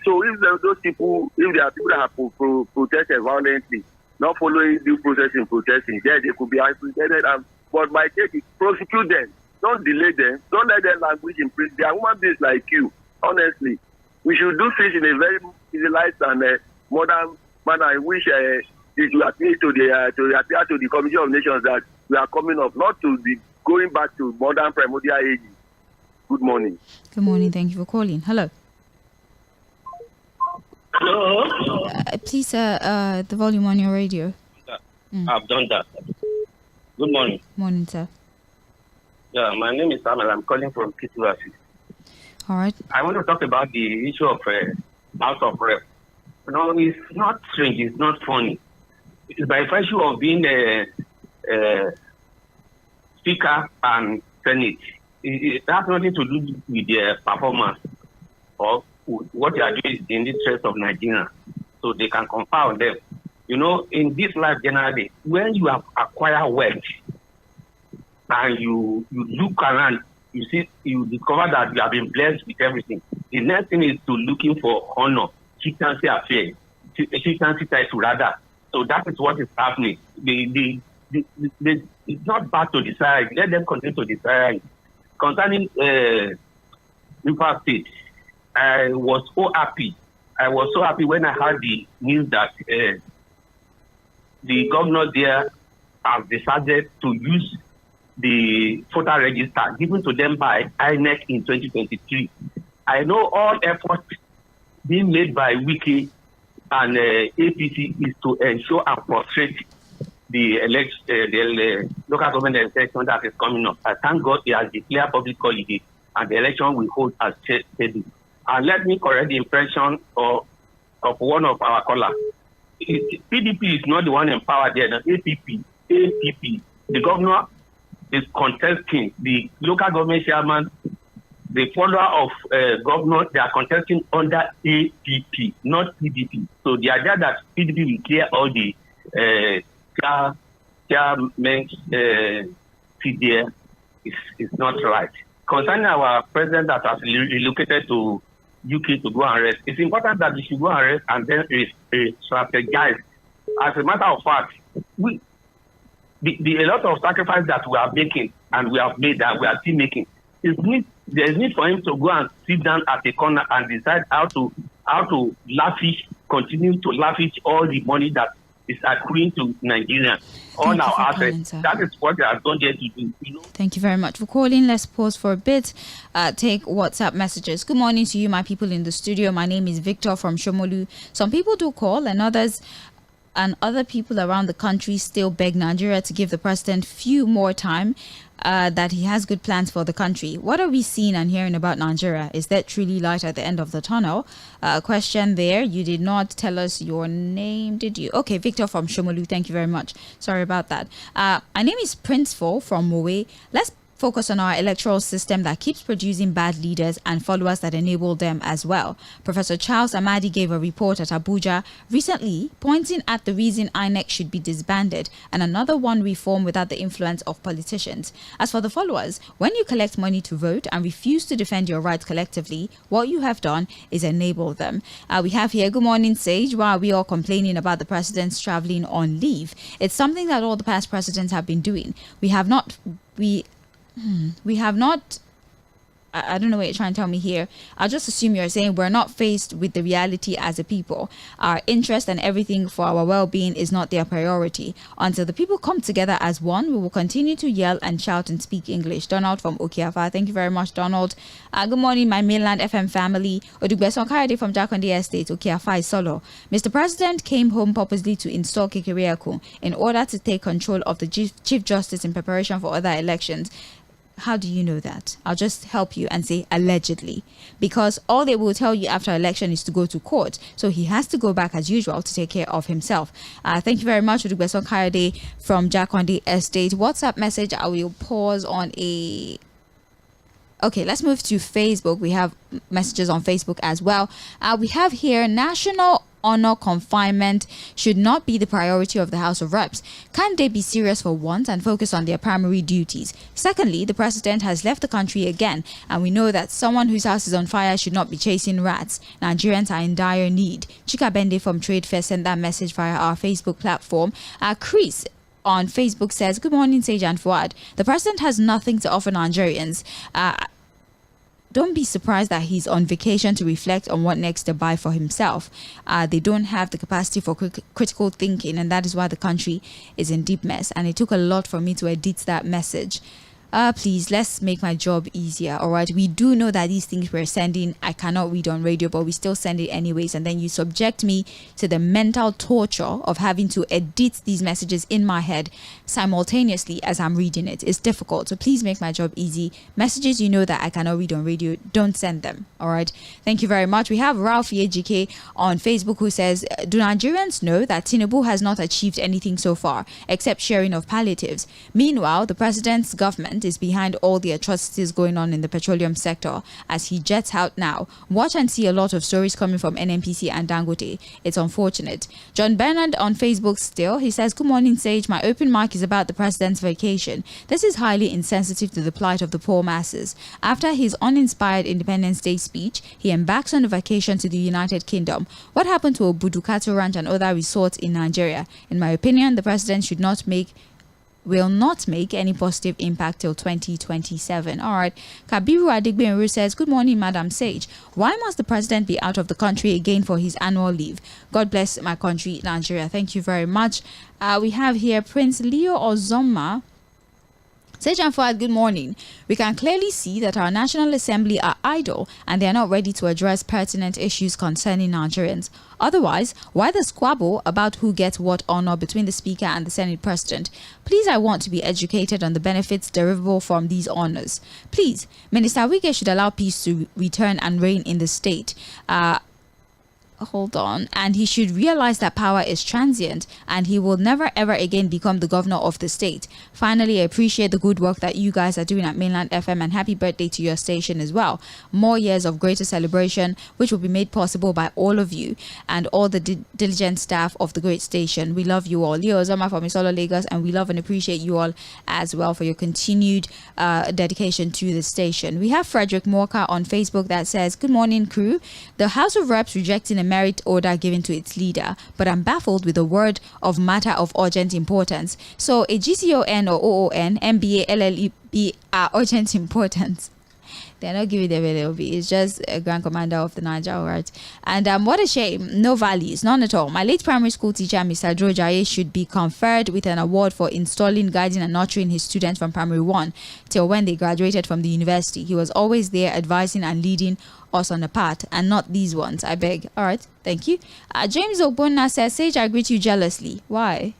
So if there are those people, if there are people that have protested violently, not following due process in protesting, then they could be apprehended. But my take is prosecute them. Don't delay them. Don't let them languish in prison. They are human beings like you. Honestly, we should do things in a very civilized and modern manner in which it will appeal to the Commission of Nations that we are coming up, not to be going back to modern primordial age. Good morning. Good morning. Thank you for calling. Hello. Hello. Please, the volume on your radio. I've done that. Good morning. Morning, sir. Yeah, my name is Samuel. I'm calling from Kitulasi. All right. I want to talk about the issue of House of Rep. You know, it's not strange. It's not funny. It's by virtue of being a Speaker and Senate. It has nothing to do with their performance or what they are doing in the interest of Nigeria. So they can confer on them. You know, in this life generally, when you have acquired wealth and you look around, you discover that you have been blessed with everything. The next thing is to looking for honor, chieftaincy affair, chieftaincy title rather. So that is what is happening. It's not bad to decide. Let them continue to decide. Concerning Rivers State, I was so happy. I was so happy when I heard the news that the governor there has decided to use the voter register given to them by INEC in 2023. I know all efforts being made by Wiki and APC is to ensure and frustrate the local government election that is coming up. I thank God he has declared public holiday and the election will hold as scheduled. And let me correct the impression of one of our callers. PDP is not the one in power there. The APP. The governor is contesting. The local government chairman, the follower of governor, they are contesting under APP, not PDP. So the idea that PDP will clear all the chairmen seat there is not right. Concerning our president that has relocated to UK to go and rest, it's important that we should go and rest and then strategize. As a matter of fact, a lot of sacrifice that we are making and we have made that we are still making, there is need for him to go and sit down at a corner and decide how to continue to lavish all the money that is accruing to Nigerians on our assets. That is what they are going there to do. Thank you very much for calling. Let's pause for a bit. Take WhatsApp messages. Good morning to you, my people in the studio. My name is Victor from Shomolu. Some people do call, and other people around the country still beg Nigeria to give the president few more time, that he has good plans for the country. What are we seeing and hearing about Nigeria? Is that truly light at the end of the tunnel? Question there. You did not tell us your name, did you? Okay, Victor from Shomolu. Thank you very much. Sorry about that. My name is Principal from Mowe. Let's focus on our electoral system that keeps producing bad leaders and followers that enable them as well. Professor Charles Amadi gave a report at Abuja recently pointing at the reason INEC should be disbanded and another one reform without the influence of politicians. As for the followers, when you collect money to vote and refuse to defend your rights collectively, what you have done is enable them. We have here, good morning, Sage. Why are we all complaining about the presidents traveling on leave? It's something that all the past presidents have been doing. We have not, I don't know what you're trying to tell me here. I'll just assume you're saying we're not faced with the reality as a people. Our interest and everything for our well-being is not their priority. Until the people come together as one, we will continue to yell and shout and speak English. Donald from Okiafa. Thank you very much, Donald. Good morning, my mainland FM family. 𝐴ᴏᴏᴜ from Jakonde Estate, Okiafa Solo. Mr. President came home purposely to install Tʀᴇɪᴅs in order to take control of the Chief Justice in preparation for other elections. How do you know that? I'll just help you and say allegedly, because all they will tell you after election is to go to court. So he has to go back as usual to take care of himself. Thank you very much, 𝐴ᴏᴜ from Jakonde Estate. WhatsApp message, I will pause on a... Okay, let's move to Facebook. We have messages on Facebook as well. We have here, national honor confinement should not be the priority of the House of Reps. Can they be serious for once and focus on their primary duties? Secondly, the president has left the country again, and we know that someone whose house is on fire should not be chasing rats. Nigerians are in dire need. Chika Bende from Trade Fair sent that message via our Facebook platform. Chris on Facebook says, good morning, Sage and Fuad. The president has nothing to offer Nigerians. Don't be surprised that he's on vacation to reflect on what next to buy for himself. They don't have the capacity for critical thinking, and that is why the country is in deep mess. And it took a lot for me to edit that message. Please, let's make my job easier, all right? We do know that these things we're sending, I cannot read on radio, but we still send it anyways. And then you subject me to the mental torture of having to edit these messages in my head simultaneously as I'm reading it. It's difficult, so please make my job easy. Messages you know that I cannot read on radio, don't send them, all right? Thank you very much. We have Ralph Yejike on Facebook who says, do Nigerians know that Tinubu has not achieved anything so far except sharing of palliatives? Meanwhile, the president's government is behind all the atrocities going on in the petroleum sector as he jets out now. Watch and see a lot of stories coming from NNPC and Dangote. It's unfortunate. John Bernard on Facebook still, he says, good morning, Sage. My open mic is about the president's vacation. This is highly insensitive to the plight of the poor masses. After his uninspired Independence Day speech, he embarks on a vacation to the United Kingdom. What happened to Obudukato Ranch and other resorts in Nigeria? In my opinion, the president will not make any positive impact till 2027. All right. Kabiru Adigbenru says, good morning, Madam Sage. Why must the president be out of the country again for his annual leave? God bless my country, Nigeria. Thank you very much. We have here Prince Leo Ozoma. Sage and Fuad, good morning. We can clearly see that our National Assembly are idle and they are not ready to address pertinent issues concerning Nigerians. Otherwise, why the squabble about who gets what honor between the Speaker and the Senate President? Please, I want to be educated on the benefits derivable from these honors. Please, Minister Wike should allow peace to return and reign in the state. And he should realize that power is transient and he will never ever again become the governor of the state. Finally, I appreciate the good work that you guys are doing at Mainland FM and happy birthday to your station as well. More years of greater celebration which will be made possible by all of you and all the diligent staff of the great station. We love you all. Leo Zoma from Isolo, Lagos, and we love and appreciate you all as well for your continued dedication to the station. We have Frederick Morka on Facebook that says, good morning, crew. The House of Reps rejecting a merit order given to its leader, but I'm baffled with the word of matter of urgent importance. So a GCON or OON, MBA, LLB are urgent importance. They're not giving them a LB. It's just a Grand Commander of the Niger, all right? And what a shame. No values, none at all. My late primary school teacher, Mr. Drojaye, should be conferred with an award for installing, guiding, and nurturing his students from primary 1 till when they graduated from the university. He was always there advising and leading us on the path, and not these ones, I beg. All right, thank you. James Obonna says, Sage, I greet you jealously. Why?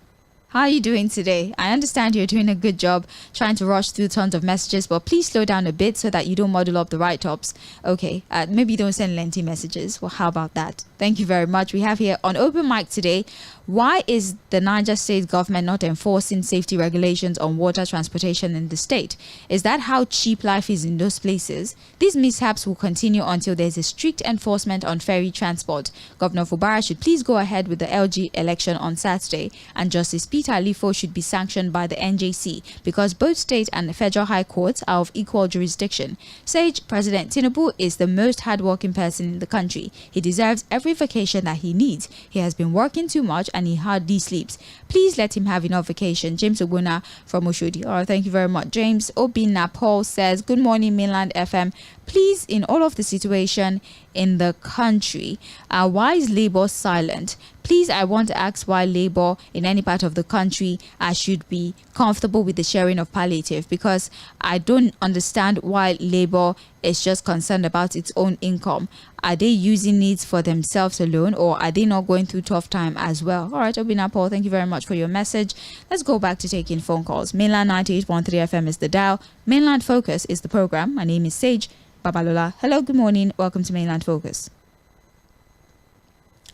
How are you doing today? I understand you're doing a good job trying to rush through tons of messages, but please slow down a bit so that you don't muddle up the write-ups. Okay, maybe don't send lengthy messages. Well, how about that? Thank you very much. We have here on Open Mic today, why is the Niger State government not enforcing safety regulations on water transportation in the state? Is that how cheap life is in those places? These mishaps will continue until there's a strict enforcement on ferry transport. Governor Fubara should please go ahead with the LG election on Saturday, and Justice Peter Alifo should be sanctioned by the NJC because both state and the federal high courts are of equal jurisdiction. Sage, President Tinubu is the most hardworking person in the country. He deserves every vacation that he needs. He has been working too much and he hardly sleeps. Please let him have enough vacation. James Ogbonna from Oshodi. All right, thank you very much. James Obinna Paul says, good morning, Mainland FM. Please, in all of the situation in the country, why is Labour silent? Please, I want to ask why Labour in any part of the country should be comfortable with the sharing of palliative, because I don't understand why Labour is just concerned about its own income. Are they using it for themselves alone, or are they not going through tough time as well? All right, Obina Paul, thank you very much for your message. Let's go back to taking phone calls. Mainland 98.3 FM is the dial. Mainland Focus is the program. My name is Sage Babalola. Hello, good morning. Welcome to Mainland Focus.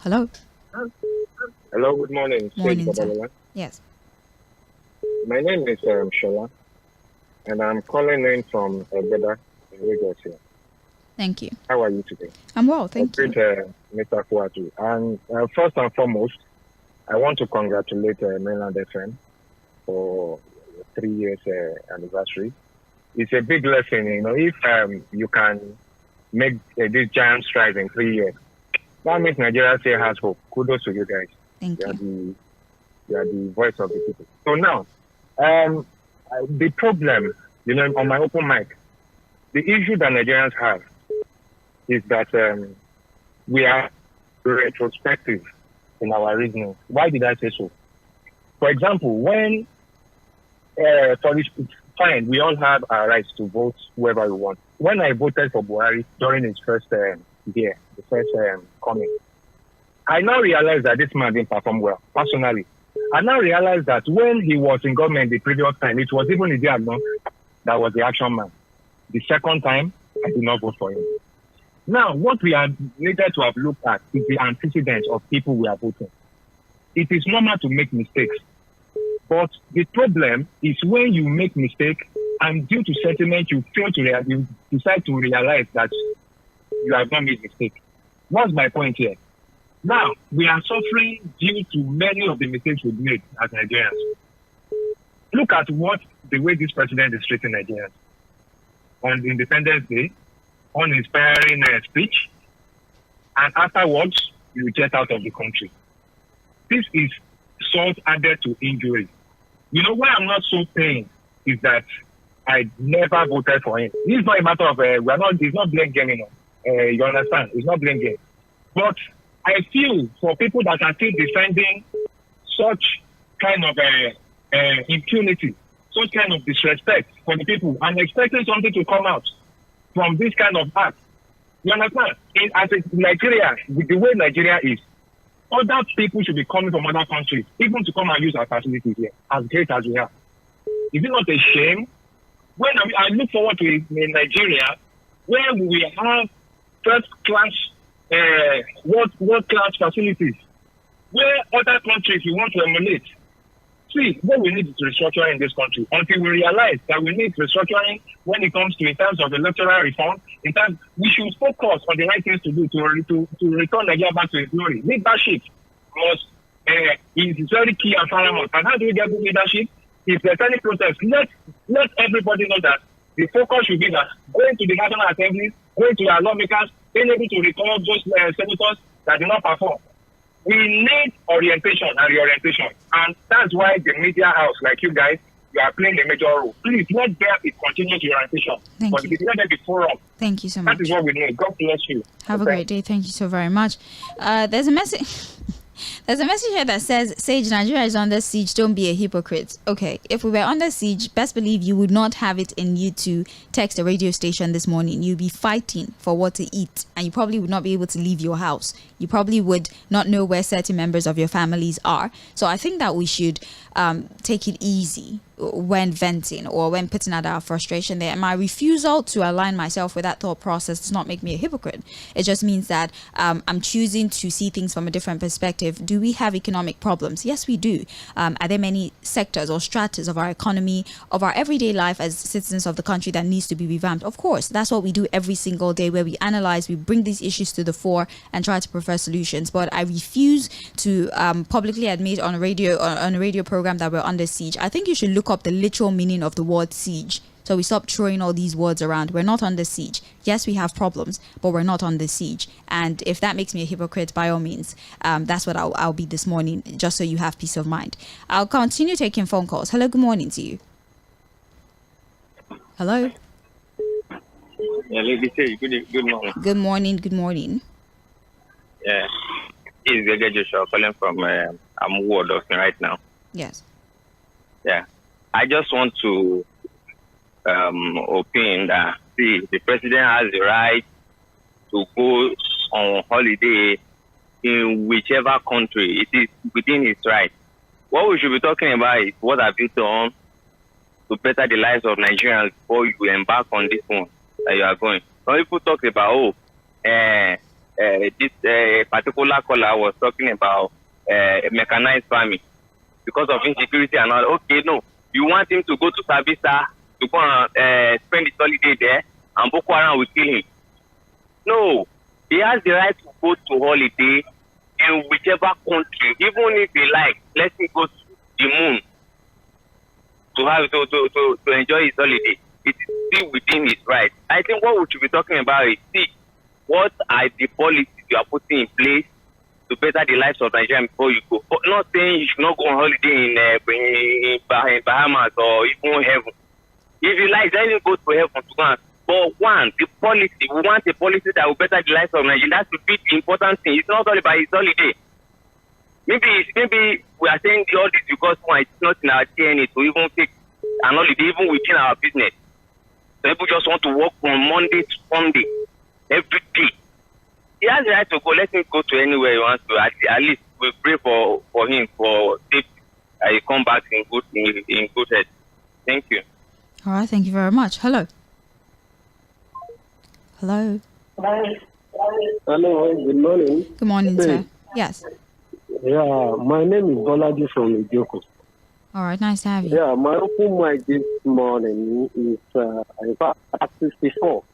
Hello. Hello, good morning. Morning, Sage Babalola. Yes. My name is Shola, and I'm calling in from Beda in Lagos here. Thank you. How are you today? I'm well, thank you. Mr. Fuhad. And first and foremost, I want to congratulate Mainland FM for 3 years anniversary. It's a big lesson, you know, if you can make this giant stride in 3 years. That means Nigeria still has hope. Kudos to you guys. Thank you. You are the voice of the people. So now, the problem, you know, on my open mic, the issue that Nigerians have is that we are retrospective in our reasoning. Why did I say so? For example, when fine, we all have our rights to vote whoever we want. When I voted for Buhari during his first year, the first coming, I now realize that this man didn't perform well, personally. I now realize that when he was in government the previous time, it was even Idiagno that was the action man. The second time, I did not vote for him. Now, what we are needed to have looked at is the antecedents of people we are voting. It is normal to make mistakes. But the problem is when you make mistake and due to sentiment, you decide to realize that you have not made mistake. What's my point here? Now, we are suffering due to many of the mistakes we've made as Nigerians. Look at the way this president is treating Nigerians. On Independence Day, uninspiring speech, and afterwards, you jet out of the country. This is salt added to injury. You know why I'm not so pained is that I never voted for him. This is not a matter of it's not blame game, you know. You understand? It's not blame game. But I feel for people that are still defending such kind of impunity, such kind of disrespect for the people, and expecting something to come out from this kind of act. You understand? As Nigeria, with the way Nigeria is, other people should be coming from other countries, even to come and use our facilities here, as great as we are. Is it not a shame? When I look forward to Nigeria, where we have first-class, world-class facilities, where other countries we want to emulate. See, what we need is restructuring in this country. Until we realize that we need restructuring when it comes to in terms of electoral reform, we should focus on the right things to do to return Nigeria back to its glory. Leadership is very key and paramount. And how do we get good leadership? If there's any protest, let everybody know that the focus should be that going to the National Assembly, going to our lawmakers, being able to recall those senators that did not perform. We need orientation and reorientation. And that's why the media house, like you guys, you are playing a major role. Please let there be continuous orientation. But Thank you. let there be forum. Thank you so much. That is what we need. God bless you. Have a great day. Thank you so very much. There's a message. There's a message here that says, Sage, Nigeria is under siege. Don't be a hypocrite. Okay, if we were under siege, best believe you would not have it in you to text a radio station this morning. You'd be fighting for what to eat, and you probably would not be able to leave your house. You probably would not know where certain members of your families are. So I think that we should take it easy when venting or when putting out our frustration there. And my refusal to align myself with that thought process does not make me a hypocrite. It just means that I'm choosing to see things from a different perspective. Do we have economic problems? Yes, we do. Are there many sectors or stratas of our economy, of our everyday life as citizens of the country that needs to be revamped? Of course, that's what we do every single day, where we analyze, we bring these issues to the fore and try to prefer solutions. But I refuse to publicly admit on a radio program that we're under siege. I think you should look up the literal meaning of the word siege, so we stop throwing all these words around. We're not under siege. Yes, we have problems, but we're not under siege. And if that makes me a hypocrite, by all means, that's what I'll be this morning, just so you have peace of mind. I'll continue taking phone calls. Hello, good morning to you. Hello. Yeah, good morning. Good morning. Good morning. Yeah, it's Joshua calling from Ward right now. Yes. Yeah, I just want to opine that, see, the president has the right to go on holiday in whichever country. It is within his right. What we should be talking about is what have you done to better the lives of Nigerians before you embark on this one that you are going. Some people talk about, this particular caller was talking about mechanized farming because of insecurity and all. Okay, no. You want him to go to Sabisa to go and spend his holiday there, and Boko Haram will kill him. No. He has the right to go to holiday in whichever country, even if he likes. Let him go to the moon to have to enjoy his holiday. It is still within his right. I think what we should be talking about is, see, what are the policies you are putting in place to better the lives of Nigerians before you go. But not saying you should not go on holiday in Bahamas or even heaven. If you like, then you go to heaven to go and. But one, the policy, we want a policy that will better the lives of Nigerians. That should be the important thing. It's not all about his holiday. Maybe we are saying all this because one, it's not in our DNA to even take an holiday, even within our business. So people just want to work from Monday to Sunday, every day. He has the right to go. Let him go to anywhere he wants to. At least we pray for him for safety. He come back in good health. Thank you. All right. Thank you very much. Hello. Hello. Hello. Good morning. Good morning, sir. Yes. Yeah, my name is Bolaji from Ijoko. All right. Nice to have you. Yeah, my open mic this morning is in fact at 64.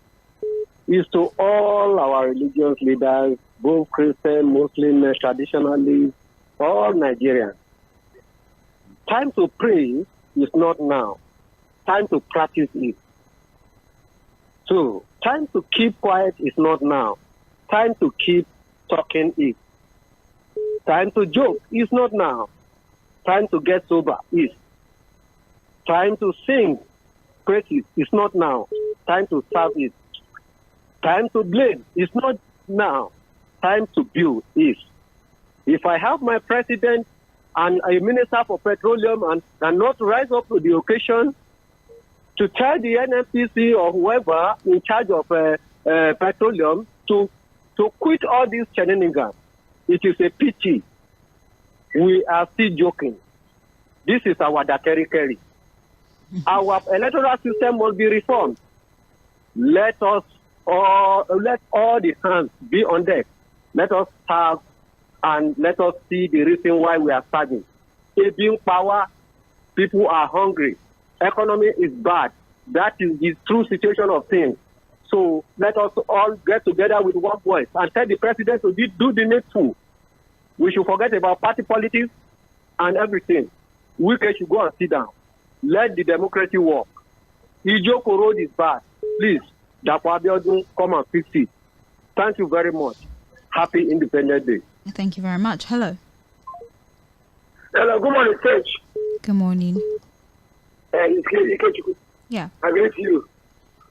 Is to all our religious leaders, both Christian, Muslim, traditionalists, all Nigerians. Time to pray is not now. Time to practice it. So, time to keep quiet is not now. Time to keep talking is. Time to joke is not now. Time to get sober is. Time to sing praises is not now. Time to serve is. Time to blame is not now. Time to build is. If I have my president and a minister for petroleum and cannot rise up to the occasion to tell the NNPC or whoever in charge of petroleum to quit all these shenanigans, it is a pity. We are still joking. This is our Tğᴇɪᴅs. Our electoral system must be reformed. Let all the hands be on deck. Let us serve and let us see the reason why we are serving. Being power, people are hungry. Economy is bad. That is the true situation of things. So let us all get together with one voice and tell the president to do the needful. We should forget about party politics and everything. We should go and sit down. Let the democracy work. Ijoko Road is bad. Please, Dapo Abiodun, come and fix it. Thank you very much. Happy Independence Day. Thank you very much. Hello. Hello, good morning, Sage. Good morning. Yeah. I greet you.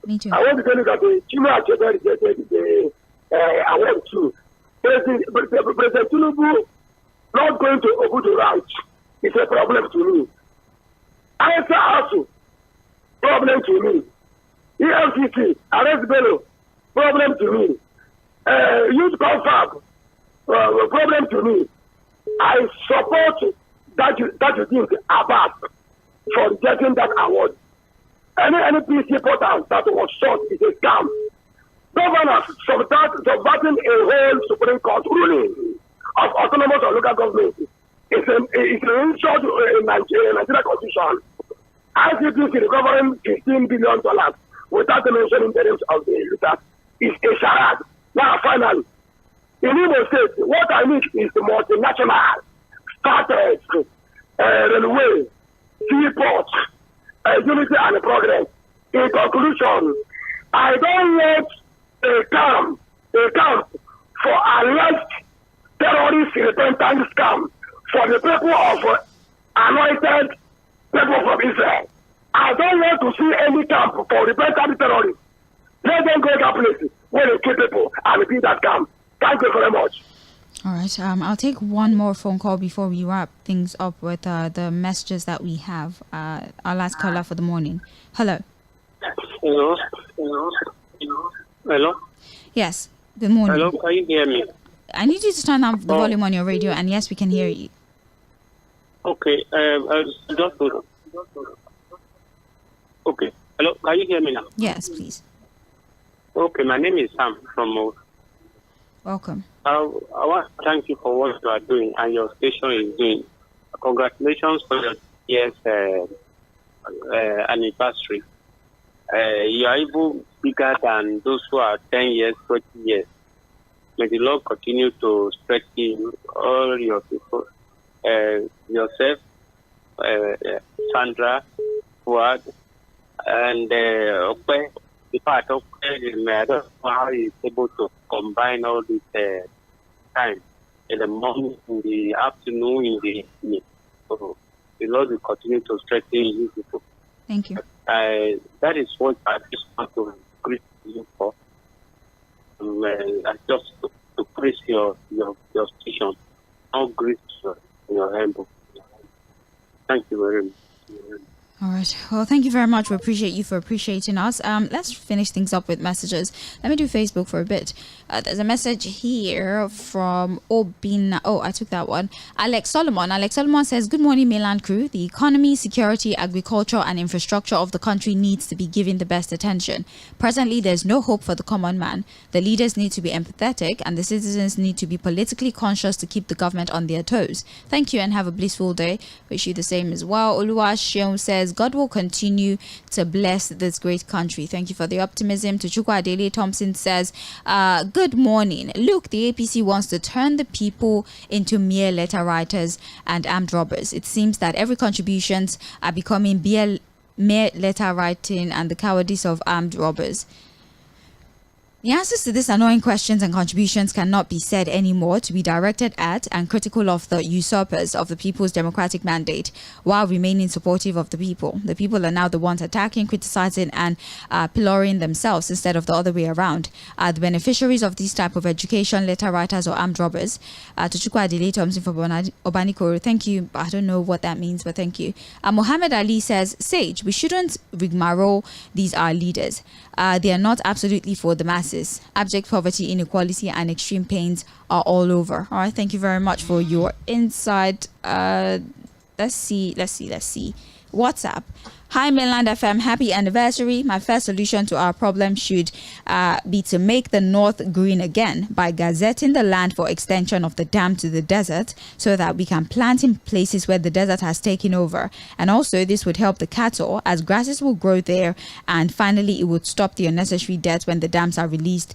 Me too. I want to tell you that the Chima Achebe rejected the award too. President Tinubu not going to Obudu route is a problem to me. Answer also problem to me. EFCC, arrest Bello, problem to me. Youth confab, problem to me. I support that you think about for getting that award. Any PC portal that was shot is a scam. Governors subverting a whole Supreme Court ruling of autonomous or local government is an insult in Nigeria Constitution. ICPC recovering $15 billion without mentioning the names of the leaders is a charade. Now, finally, in Imo State, what I need is the multinational starters, railway, seaports, unity and progress. In conclusion, I don't want a camp for alleged terrorist repentance scam for the people of anointed people from Israel. I don't want to see any camp for repentant terrorists. Let them go to that place where they kill people and be that camp. Thank you very much. All right. I'll take one more phone call before we wrap things up with the messages that we have. Our last caller for the morning. Hello. Hello. Hello. Yes. Good morning. Hello. Can you hear me? I need you to turn up the volume on your radio, and yes, we can hear you. Okay. Just hold on. Okay. Hello. Can you hear me now? Yes, please. Okay. My name is Sam from. Welcome. I want to thank you for what you are doing and your station is doing. Congratulations for your year's anniversary. You are even bigger than those who are 10 years, 20 years. May the Lord continue to strengthen all your people, yourself, Sandra, Fuad, and Ope. The part of how he is able to combine all this time in the morning, in the afternoon, in the evening. So the Lord will continue to strengthen you people. Thank you. That is what I just want to greet you for. I just to praise your station. All great in your handbook. Thank you very much. All right. Well, thank you very much. We appreciate you for appreciating us. Let's finish things up with messages. Let me do Facebook for a bit. There's a message here from Obina. Oh, I took that one. Alex Solomon. Alex Solomon says, good morning, mainland crew. The economy, security, agriculture, and infrastructure of the country needs to be given the best attention. Presently, there's no hope for the common man. The leaders need to be empathetic, and the citizens need to be politically conscious to keep the government on their toes. Thank you and have a blissful day. Wish you the same as well. Oluwaseun says, God will continue to bless this great country. Thank you for the optimism. Tʀᴇɪᴅs Thompson says, good morning. Look, the APC wants to turn the people into mere letter writers and armed robbers. It seems that every contributions are becoming mere letter writing and the cowardice of armed robbers. The answers to these annoying questions and contributions cannot be said anymore to be directed at and critical of the usurpers of the people's democratic mandate while remaining supportive of the people. The people are now the ones attacking, criticizing and pillorying themselves instead of the other way around. The beneficiaries of this type of education, letter writers or armed robbers. Tʀᴇɪᴅs Thompson for Obanikoro. Thank you. I don't know what that means, but thank you. Mohammed Ali says, Sage, we shouldn't rigmarole these our leaders. They are not absolutely for the masses. Abject poverty, inequality, and extreme pains are all over. All right, thank you very much for your insight. Let's see. WhatsApp. Hi, Mainland FM. Happy anniversary. My first solution to our problem should be to make the North green again by gazetting the land for extension of the dam to the desert so that we can plant in places where the desert has taken over. And also, this would help the cattle as grasses will grow there. And finally, it would stop the unnecessary deaths when the dams are released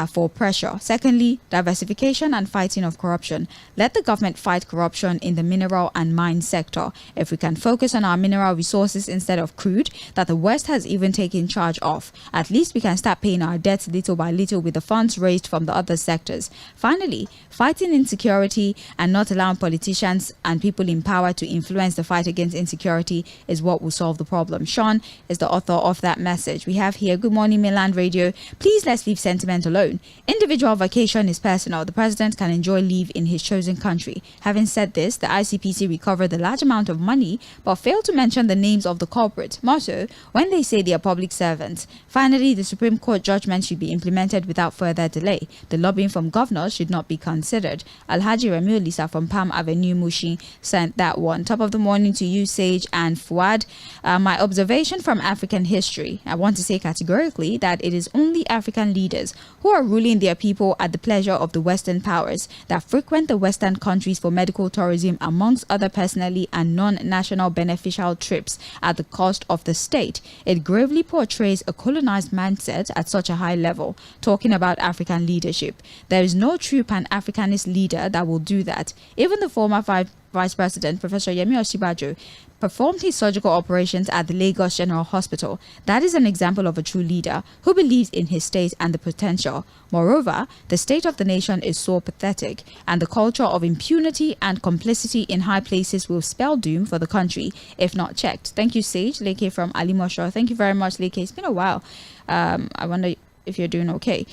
for pressure. Secondly, diversification and fighting of corruption. Let the government fight corruption in the mineral and mine sector. If we can focus on our mineral resources instead of of crude that the West has even taken charge of. At least we can start paying our debts little by little with the funds raised from the other sectors. Finally, fighting insecurity and not allowing politicians and people in power to influence the fight against insecurity is what will solve the problem. Sean is the author of that message. We have here, good morning, Mainland Radio. Please let's leave sentiment alone. Individual vacation is personal. The president can enjoy leave in his chosen country. Having said this, the ICPC recovered a large amount of money but failed to mention the names of the culprit. More so, when they say they are public servants. Finally, the Supreme Court judgment should be implemented without further delay. The lobbying from governors should not be considered. Alhaji Ramiu from Palm Avenue, Mushin, sent that one. Top of the morning to you, Sage and Fuad. My observation from African history, I want to say categorically that it is only African leaders who are ruling their people at the pleasure of the Western powers that frequent the Western countries for medical tourism, amongst other personally and non-national beneficial trips at the cost of the state. It gravely portrays a colonized mindset at such a high level. Talking about African leadership, there is no true Pan-Africanist leader that will do that. Even the former Vice President, Professor Yemi Osinbajo, performed his surgical operations at the Lagos General Hospital. That is an example of a true leader who believes in his state and the potential. Moreover, the state of the nation is so pathetic, and the culture of impunity and complicity in high places will spell doom for the country if not checked. Thank you, Sage. Leke from Alimosho. Thank you very much, Leke. It's been a while. I wonder if you're doing okay.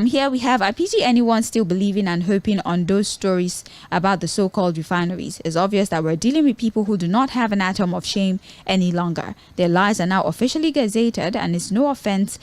Here we have, I pity anyone still believing and hoping on those stories about the so-called refineries. It's obvious that we're dealing with people who do not have an atom of shame any longer. Their lies are now officially gazetted, and it's no offense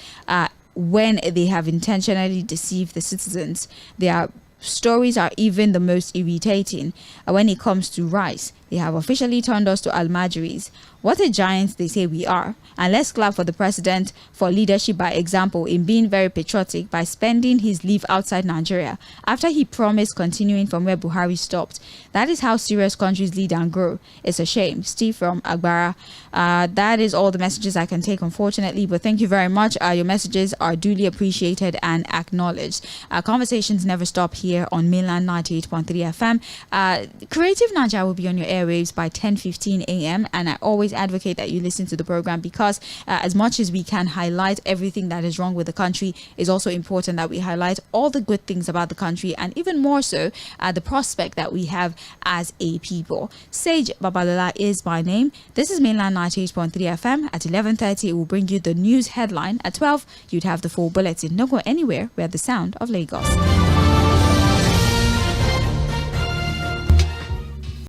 when they have intentionally deceived the citizens. Their stories are even the most irritating when it comes to rice. They have officially turned us to almajiris. What a giant they say we are. And let's clap for the president for leadership by example in being very patriotic by spending his leave outside Nigeria after he promised continuing from where Buhari stopped. That is how serious countries lead and grow. It's a shame. Steve from Agbara. That is all the messages I can take, unfortunately, but thank you very much. Your messages are duly appreciated and acknowledged. Conversations never stop here on Mainland 98.3 FM. Creative Naija will be on your airwaves by 10:15 a.m. and I always advocate that you listen to the program because as much as we can highlight everything that is wrong with the country, it's also important that we highlight all the good things about the country, and even more so the prospect that we have as a people. Sage Babalola is my name. This is Mainland 98.3 FM. At 11:30 it will bring you the news headline. At 12 you'd have the full bulletin. Don't go anywhere. We're at the sound of Lagos.